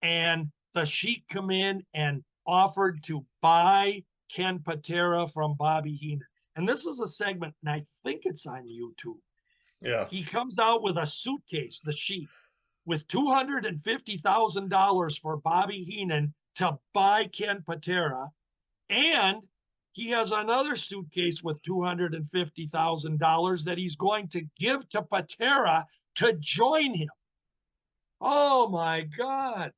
And the Sheik come in and offered to buy Ken Patera from Bobby Heenan. And this is a segment, and I think it's on YouTube. Yeah. He comes out with a suitcase, the Sheik, with $250,000 for Bobby Heenan to buy Ken Patera. And he has another suitcase with $250,000 that he's going to give to Patera to join him. Oh, my God.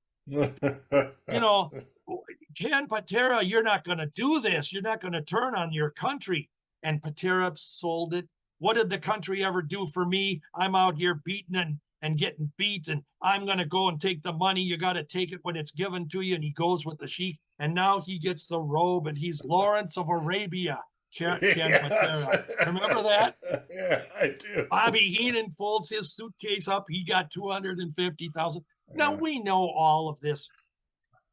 Ken Patera, you're not going to do this. You're not going to turn on your country. And Patera sold it. What did the country ever do for me? I'm out here beaten and getting beat, and I'm going to go and take the money. You got to take it when it's given to you. And he goes with the Sheik, and now he gets the robe, and he's Lawrence of Arabia. Ken Patera. Remember that? Yeah, I do. Bobby Heenan folds his suitcase up. He got $250,000. Now we know all of this.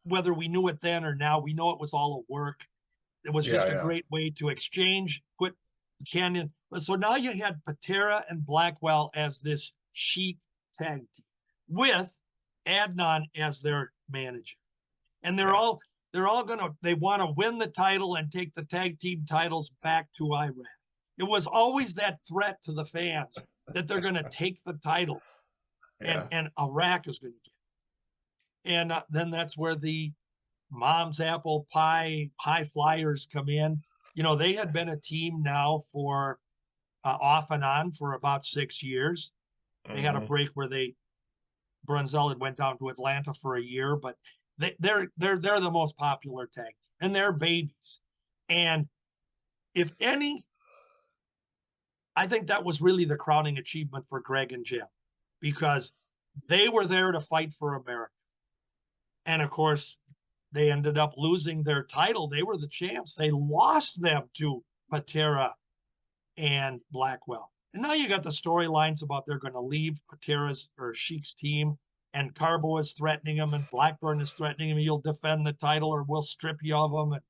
whether we knew it then or now, we know it was all a work. It was Yeah, just a yeah, great way to exchange, put Canyon. So now you had Patera and Blackwell as this Sheik tag team with Adnan as their manager. And yeah, they're all gonna they want to win the title and take the tag team titles back to Iraq. It was always that threat to the fans that they're gonna take the title yeah, and Iraq is gonna get. And then that's where the mom's apple pie high flyers come in. You know, they had been a team now for off and on for about 6 years. They had a hmm, break where Brunzell had went down to Atlanta for a year, but they're the most popular tag team, and they're babies. And if any, I think that was really the crowning achievement for Greg and Jim, because they were there to fight for America. And of course, they ended up losing their title. They were the champs. They lost them to Patera and Blackwell. And now you got the storylines about they're going to leave Patera's or Sheik's team, and Carbo is threatening him, and Blackburn is threatening him. You'll defend the title, or we'll strip you of him. And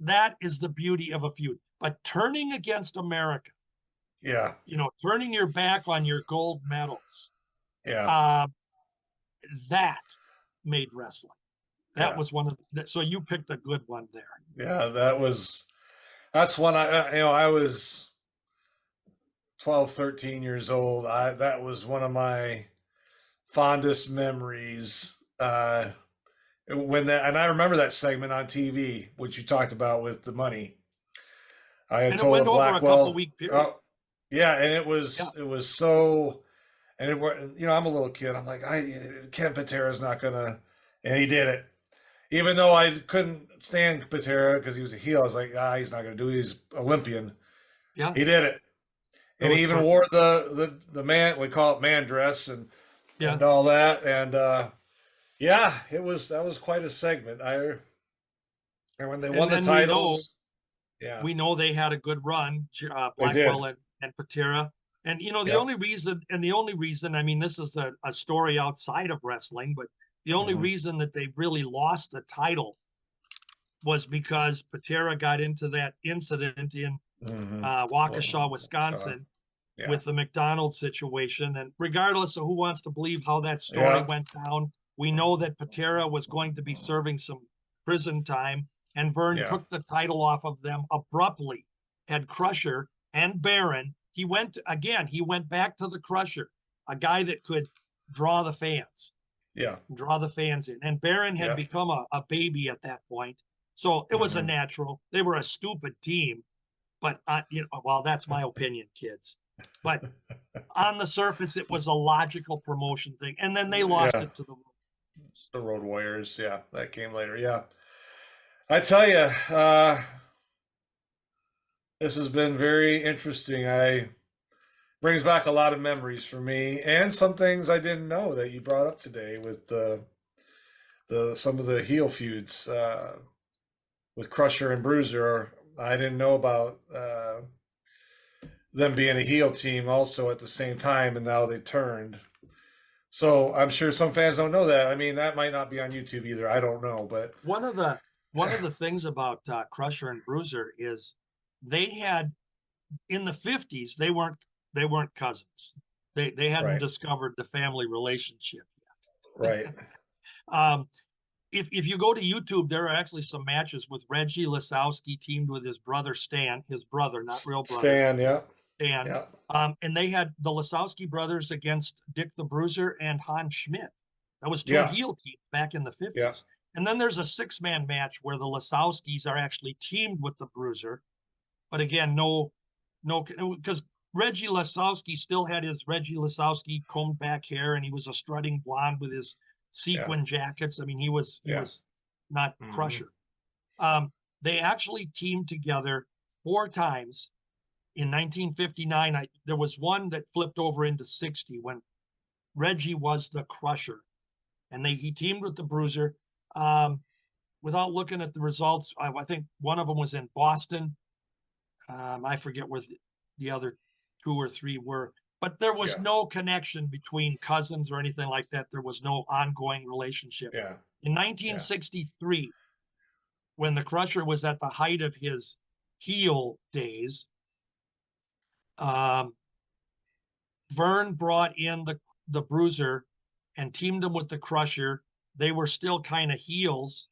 that is the beauty of a feud. But turning against America, yeah, turning your back on your gold medals, yeah, uh, that made wrestling. That yeah, was one of the, so you picked a good one there. yeah. That's when I was 12, 13 years old. That was one of my fondest memories. When that, and I remember that segment on TV, which you talked about with the money. I had And it went told over a couple Blackwell, week period. oh, yeah, and Yeah. it was so, and I'm a little kid. I'm like, Ken Patera's not gonna, and he did it. Even though I couldn't stand Patera because he was a heel, I was like, he's not gonna do it. He's Olympian. Yeah. He did it, It and he was even perfect. wore the man, we call it man dress, Yeah. and all that, and yeah, that was quite a segment. And when they won And the then we know titles, yeah, we know they had a good run, they Blackwell did. and Patera. And Yep. the only reason, I mean, this is a story outside of wrestling, but the only Hmm, reason that they really lost the title was because Patera got into that incident in hmm. Waukesha, Well, so Wisconsin, yeah, with the McDonald's situation. And regardless of who wants to believe how that story yeah, went down, we know that Patera was going to be serving some prison time, and Vern yeah, took the title off of them abruptly, had Crusher and Baron. He went back to the Crusher, a guy that could draw the fans, yeah, draw the fans in. And Baron had yeah. become a baby at that point. So it was a Hmm. natural. They were a stupid team, but well, that's my opinion, kids. But on the surface, it was a logical promotion thing, and then they lost Yeah, it to the the Road Warriors. Yeah, that came later. Yeah, I tell you, this has been very interesting. I brings back a lot of memories for me, and some things I didn't know that you brought up today with the some of the heel feuds with Crusher and Bruiser. I didn't know about them being a heel team also at the same time, and now they turned. So I'm sure some fans don't know that. I mean, that might not be on YouTube either. I don't know, but one of the one of the things about Crusher and Bruiser is they had in the 50s they weren't cousins. They hadn't right, discovered the family relationship right, yet. If you go to YouTube, there are actually some matches with Reggie Lisowski teamed with his brother Stan, his brother, not real brother, Stan, yeah, Stan. yeah, And they had the Lisowski brothers against Dick the Bruiser and Hans Schmidt. That was two yeah, heel teams back in the yeah, 50s. And then there's a six-man match where the Lisowskis are actually teamed with the Bruiser. But again, no, because Reggie Lisowski still had his Reggie Lisowski combed back hair, and he was a strutting blonde with his yeah, sequin jackets. I mean, he yeah. was not Hmm. Crusher. They actually teamed together 4 times in 1959. There was one that flipped over into 60 when Reggie was the Crusher, and he teamed with the Bruiser. Um, without looking at the results, I think one of them was in Boston. I forget where the other two or three were. but there was Yeah. no connection between cousins or anything like that. There was no ongoing relationship. Yeah. In Yeah. 1963, when the Crusher was at the height of his heel days, um, Vern brought in the Bruiser and teamed him with the Crusher. They were still kind of heels.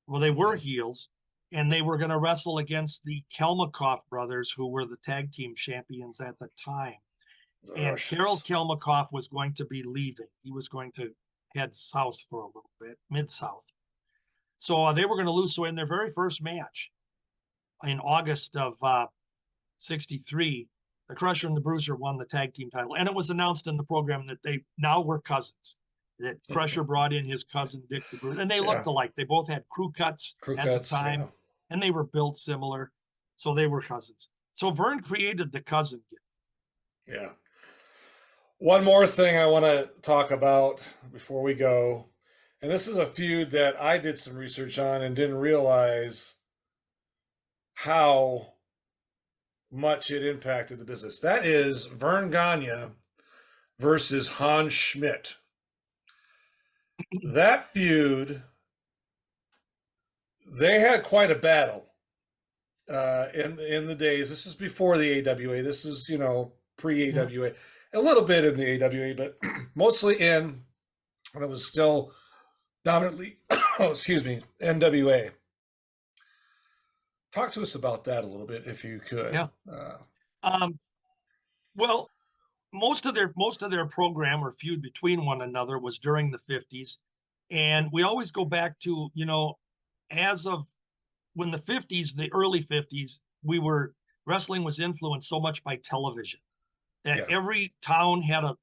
Well, they were Mhm. heels, and they were going to wrestle against the Kelmakoff brothers, who were the tag team champions at the time. The And Carol Russians. Kelmakoff was going to be leaving. He was going to head south for a little bit, mid south. So they were going to lose. So in their very first match in August of '63, the Crusher and the Bruiser won the tag team title. And it was announced in the program that they now were cousins. That Crusher brought in his cousin Dick the Bruiser, and they Yeah. looked alike. They both had crew cuts Crew at the cuts. time, Yeah. and they were built similar. So they were cousins. So Vern created the cousin gift. Yeah. One more thing I want to talk about before we go. And this is a feud that I did some research on and didn't realize how much it impacted the business. That is Vern Gagne versus Hans Schmidt. That feud, they had quite a battle in the days. This is before the AWA. This is, pre AWA. A little bit in the AWA, but mostly when it was still dominantly, excuse me, NWA. Talk to us about that a little bit, if you could. Yeah. Um, well, most of their program or feud between one another was during the 50s. And we always go back to, as of when the 50s, the early 50s, wrestling was influenced so much by television that Yeah, every town had a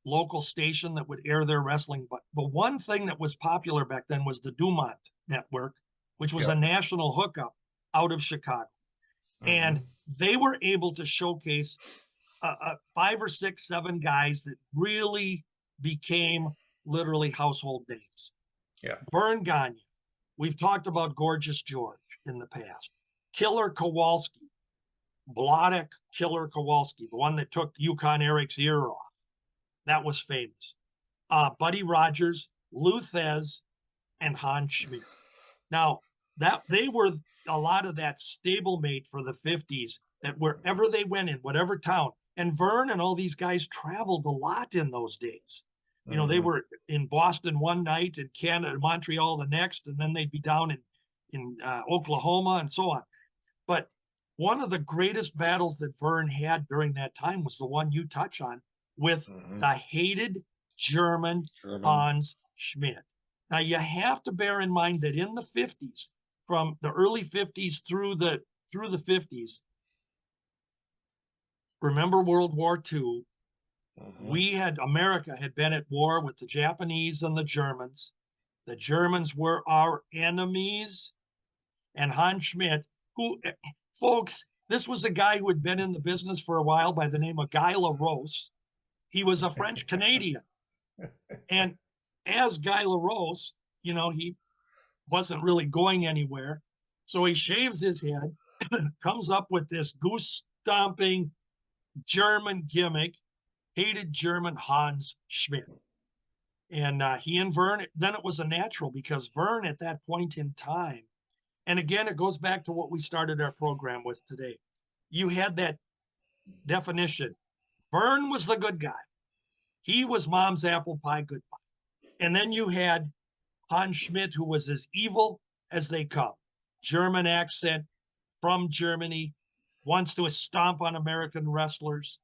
local station that would air their wrestling. But the one thing that was popular back then was the Dumont Network, which was yeah. a national hookup out of Chicago. Hmm. And they were able to showcase 5 or 6, 7 guys that really became literally household names. Yeah, Vern Gagne. We've talked about Gorgeous George in the past. Killer Kowalski, Blodek Killer Kowalski, the one that took Yukon Eric's ear off. That was famous. Buddy Rogers, Lou Thez, and Hans Schmidt. Now, that they were a lot of that stablemate for the 50s, that wherever they went in, whatever town, and Vern and all these guys traveled a lot in those days. They hmm, were in Boston one night, in Canada, Montreal the next, and then they'd be down in Oklahoma and so on. But one of the greatest battles that Vern had during that time was the one you touch on with hmm. the hated German German. Hans Schmidt. Now you have to bear in mind that in the 50s, from the early 50s through the 50s, remember World War II, Hmm. America had been at war with the Japanese and the Germans. The Germans were our enemies. And Hans Schmidt, who, folks, this was a guy who had been in the business for a while by the name of Guy LaRose. He was a French Canadian. And as Guy LaRose, he wasn't really going anywhere. So he shaves his head, comes up with this goose stomping German gimmick, hated German Hans Schmidt. And he and Vern, then it was a natural, because Vern at that point in time, and again, it goes back to what we started our program with today. You had that definition. Vern was the good guy. He was mom's apple pie goodbye. And then you had Hans Schmidt, who was as evil as they come. German accent, from Germany, wants to stomp on American wrestlers.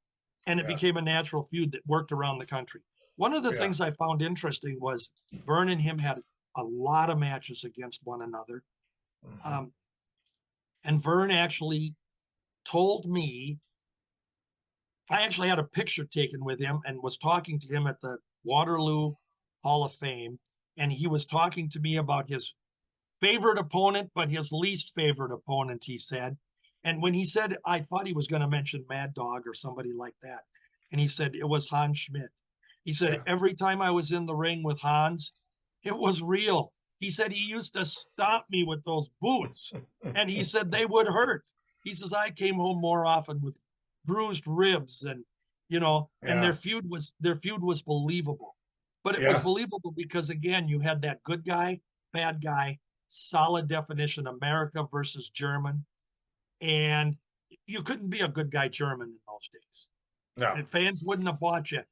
And it Yeah, became a natural feud that worked around the country. One of the yeah. things I found interesting was Vern and him had a lot of matches against one another. Hmm. Um, and Vern actually told me, I actually had a picture taken with him and was talking to him at the Waterloo Hall of Fame. And he was talking to me about his favorite opponent, but his least favorite opponent, he said. And when he said, I thought he was going to mention Mad Dog or somebody like that. And he said, it was Hans Schmidt. He said, Yeah. every time I was in the ring with Hans, it was real. He said, he used to stomp me with those boots. And he said, they would hurt. He says, I came home more often with bruised ribs and Yeah. their feud was believable. But it was Yeah. believable because again, you had that good guy, bad guy, solid definition, America versus German, and you couldn't be a good guy German in those days. No. And fans wouldn't have bought you.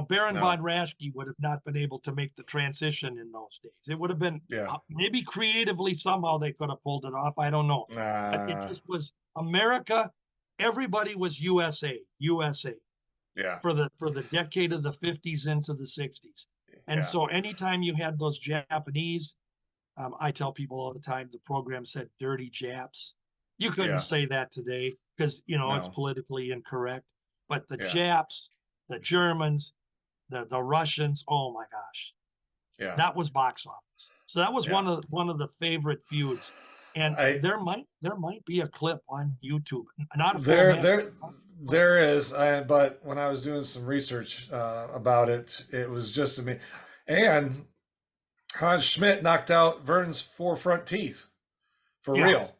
Baron No. von Raschke would have not been able to make the transition in those days. It would have been Yeah. maybe creatively somehow they could have pulled it off. I don't know, but it Nah. just was America. Everybody was USA, USA Yeah. for the decade of the 50s into the 60s. And Yeah. so anytime you had those Japanese, I tell people all the time the program said dirty Japs. You couldn't Yeah. say that today because it's No. politically incorrect. But the Yeah. Japs, the Germans, the Russians, oh my gosh, Yeah. that was box office. So that was Yeah. one of the favorite feuds. And I there might be a clip on YouTube, not a full there match. there there is, but when I was doing some research about it, it was just me. And Hans Schmidt knocked out Vern's four front teeth for Yeah, real.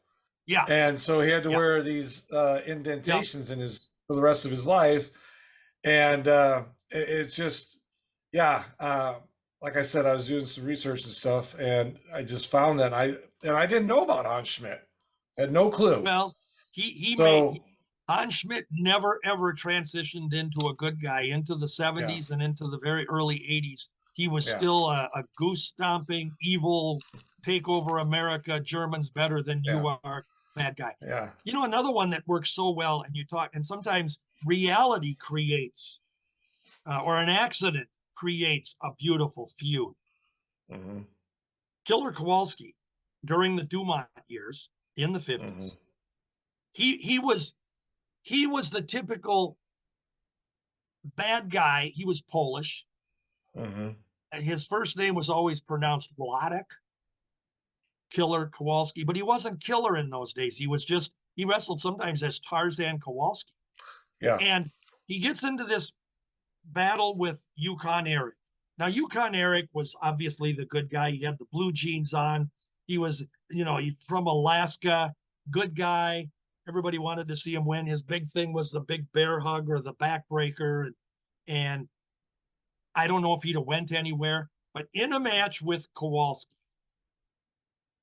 yeah, And so he had to yeah, wear these yeah. indentations in his for the rest of his life. And it's just, yeah. Like I said, I was doing some research and stuff, and I just found that I didn't know about Hans Schmidt. Had no clue. Well, he made So Hans Schmidt never ever transitioned into a good guy into the yeah, 70s and into the very early 80s. He was yeah, still a goose stomping, evil, take over America, Germans better than yeah, you are, bad guy. yeah. Another one that works so well, and you talk, and sometimes reality creates, or an accident creates a beautiful feud. Mm-hmm, Killer Kowalski, during the Dumont years in the mm-hmm, 50s, he was the typical bad guy. He was Polish. mm-hmm. His first name was always pronounced Wladek, Killer Kowalski, but he wasn't Killer in those days. He wrestled sometimes as Tarzan Kowalski. Yeah, And he gets into this battle with Yukon Eric. Now, Yukon Eric was obviously the good guy. He had the blue jeans on. He was, from Alaska, good guy. Everybody wanted to see him win. His big thing was the big bear hug or the backbreaker. And I don't know if he'd have went anywhere, but in a match with Kowalski,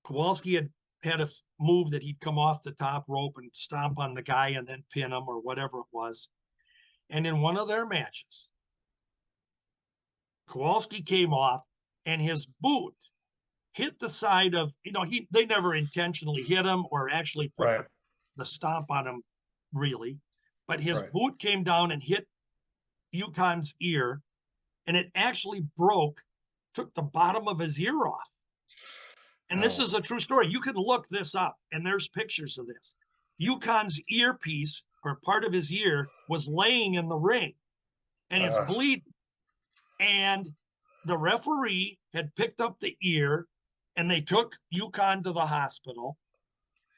Kowalski had a move that he'd come off the top rope and stomp on the guy and then pin him or whatever it was. And in one of their matches, Kowalski came off and his boot hit the side of, they never intentionally hit him or actually put right, the stomp on him, really. But his right. boot came down and hit Yukon's ear, and it actually took the bottom of his ear off. And this Oh, is a true story. You can look this up, and there's pictures of this. Yukon's earpiece, or part of his ear, was laying in the ring, and it's uh, bleeding. And the referee had picked up the ear, and they took Yukon to the hospital,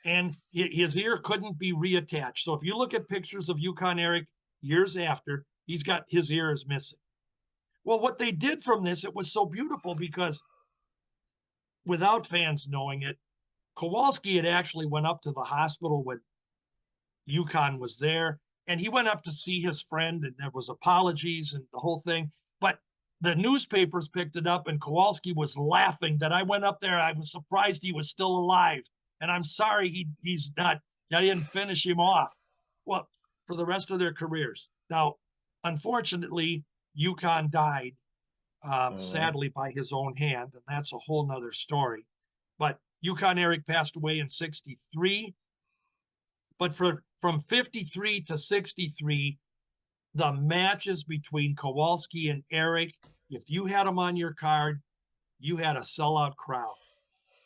and his ear couldn't be reattached. So if you look at pictures of Yukon Eric years after, his ear is missing. Well, what they did from this, it was so beautiful because without fans knowing it, Kowalski had actually went up to the hospital when Yukon was there, and he went up to see his friend, and there was apologies and the whole thing. But the newspapers picked it up, and Kowalski was laughing that I went up there. I was surprised he was still alive, and I'm sorry he's not. I didn't finish him off. Well, for the rest of their careers. Now, unfortunately, Yukon died mm-hmm. sadly by his own hand, and that's a whole nother story. But Yukon Eric passed away in 63. But from 53 to 63, the matches between Kowalski and Eric, if you had them on your card, you had a sellout crowd.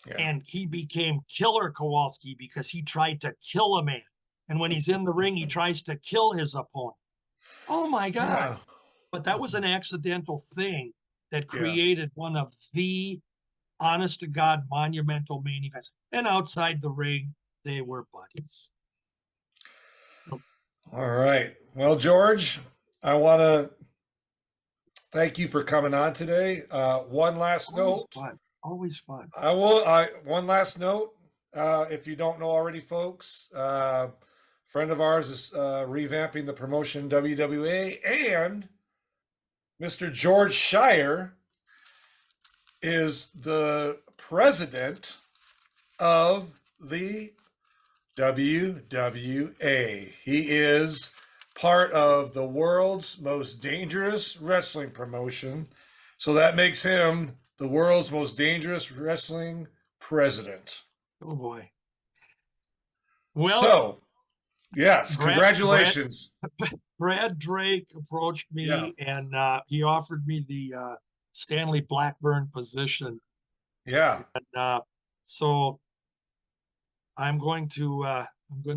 Yeah, And he became Killer Kowalski because he tried to kill a man. And when he's in the ring, he tries to kill his opponent. Oh my God. yeah, But that was an accidental thing that yeah. created one of the honest to God monumental main events. And outside the ring, they were buddies. All right. Well, George, I want to thank you for coming on today. One last Always note. fun. Always fun. One last note. If you don't know already, folks, Friend of ours is revamping the promotion WWA, and Mr. George Schire is the president of the WWA. He is part of the world's most dangerous wrestling promotion. So that makes him the world's most dangerous wrestling president. Oh boy. Well, So, yes, Brad- congratulations. Brad Drake approached me and he offered me the Stanley Blackburn position. Yeah. And so I'm going to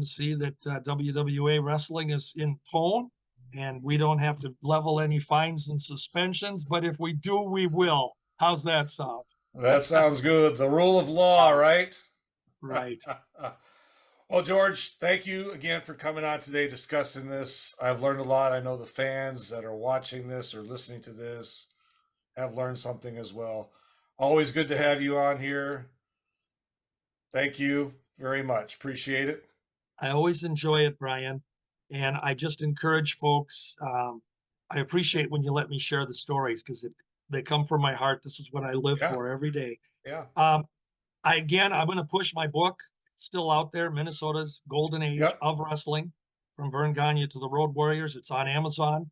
see that WWA wrestling is in tone, and we don't have to level any fines and suspensions. But if we do, we will. How's that sound? That sounds good. The rule of law, right? Right. Well, George, thank you again for coming on today discussing this. I've learned a lot. I know the fans that are watching this or listening to this have learned something as well. Always good to have you on here. Thank you very much. Appreciate it. I always enjoy it, Brian. And I just encourage folks. I appreciate when you let me share the stories because they come from my heart. This is what I live for every day. Yeah. I'm going to push my book. It's still out there, Minnesota's Golden Age of Wrestling, from Vern Gagne to the Road Warriors. It's on Amazon.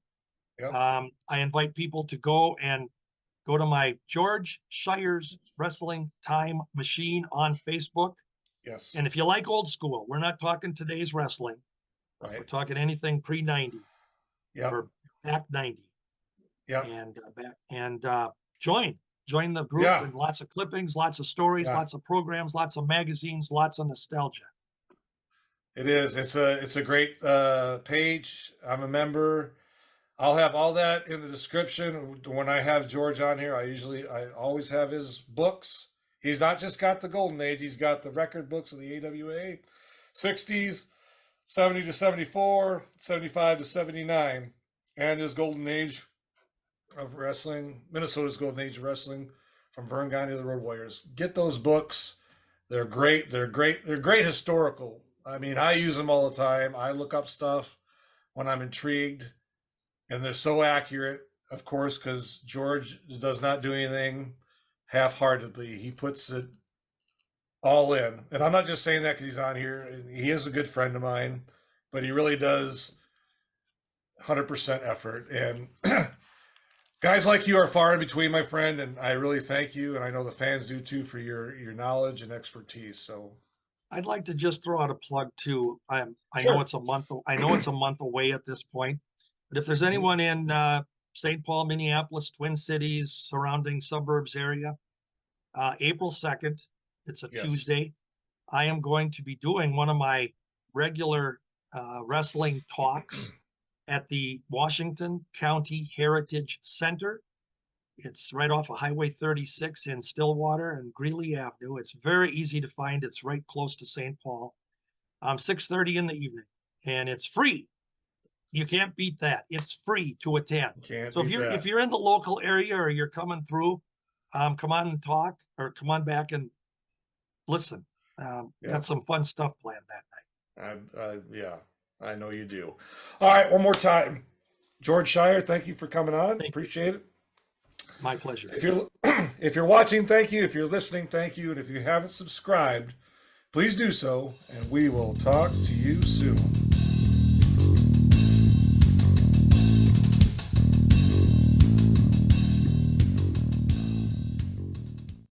Yep. I invite people to go to my George Shire's Wrestling Time Machine on Facebook. Yes. And if you like old school, we're not talking today's wrestling. Right. We're talking anything pre-90 or back 90. Yeah. And join the group, and lots of clippings, lots of stories, lots of programs, lots of magazines, lots of nostalgia. It is. It's a great page. I'm a member. I'll have all that in the description. When I have George on here, I always have his books. He's not just got the Golden Age, he's got the record books of the AWA, 60s, 70 to 74, 75 to 79, and his Golden Age of Wrestling, Minnesota's Golden Age of Wrestling, from Vern Gagne to the Road Warriors. Get those books. They're great. They're great historical. I mean, I use them all the time. I look up stuff when I'm intrigued, and they're so accurate, of course, because George does not do anything half-heartedly. He puts it all in. And I'm not just saying that because he's on here. He is a good friend of mine, but he really does 100% effort. And guys like you are far in between, my friend, and I really thank you, and I know the fans do too, for your knowledge and expertise. So I'd like to just throw out a plug too. I Sure. know it's a month. I know it's a month away at this point, but if there's anyone in St. Paul, Minneapolis, Twin Cities, surrounding suburbs area, April 2nd, it's a Tuesday. I am going to be doing one of my regular wrestling talks at the Washington County Heritage Center. It's right off of Highway 36 in Stillwater and Greeley Avenue. It's very easy to find. It's right close to St. Paul. 6:30 in the evening, and it's free. You can't beat that. It's free to attend. So if you're in the local area or you're coming through, come on and talk, or come on back and listen. Got some fun stuff planned that night. I know you do. All right, one more time. George Schire, thank you for coming on. Appreciate it. My pleasure. If you're watching, thank you. If you're listening, thank you. And if you haven't subscribed, please do so, and we will talk to you soon.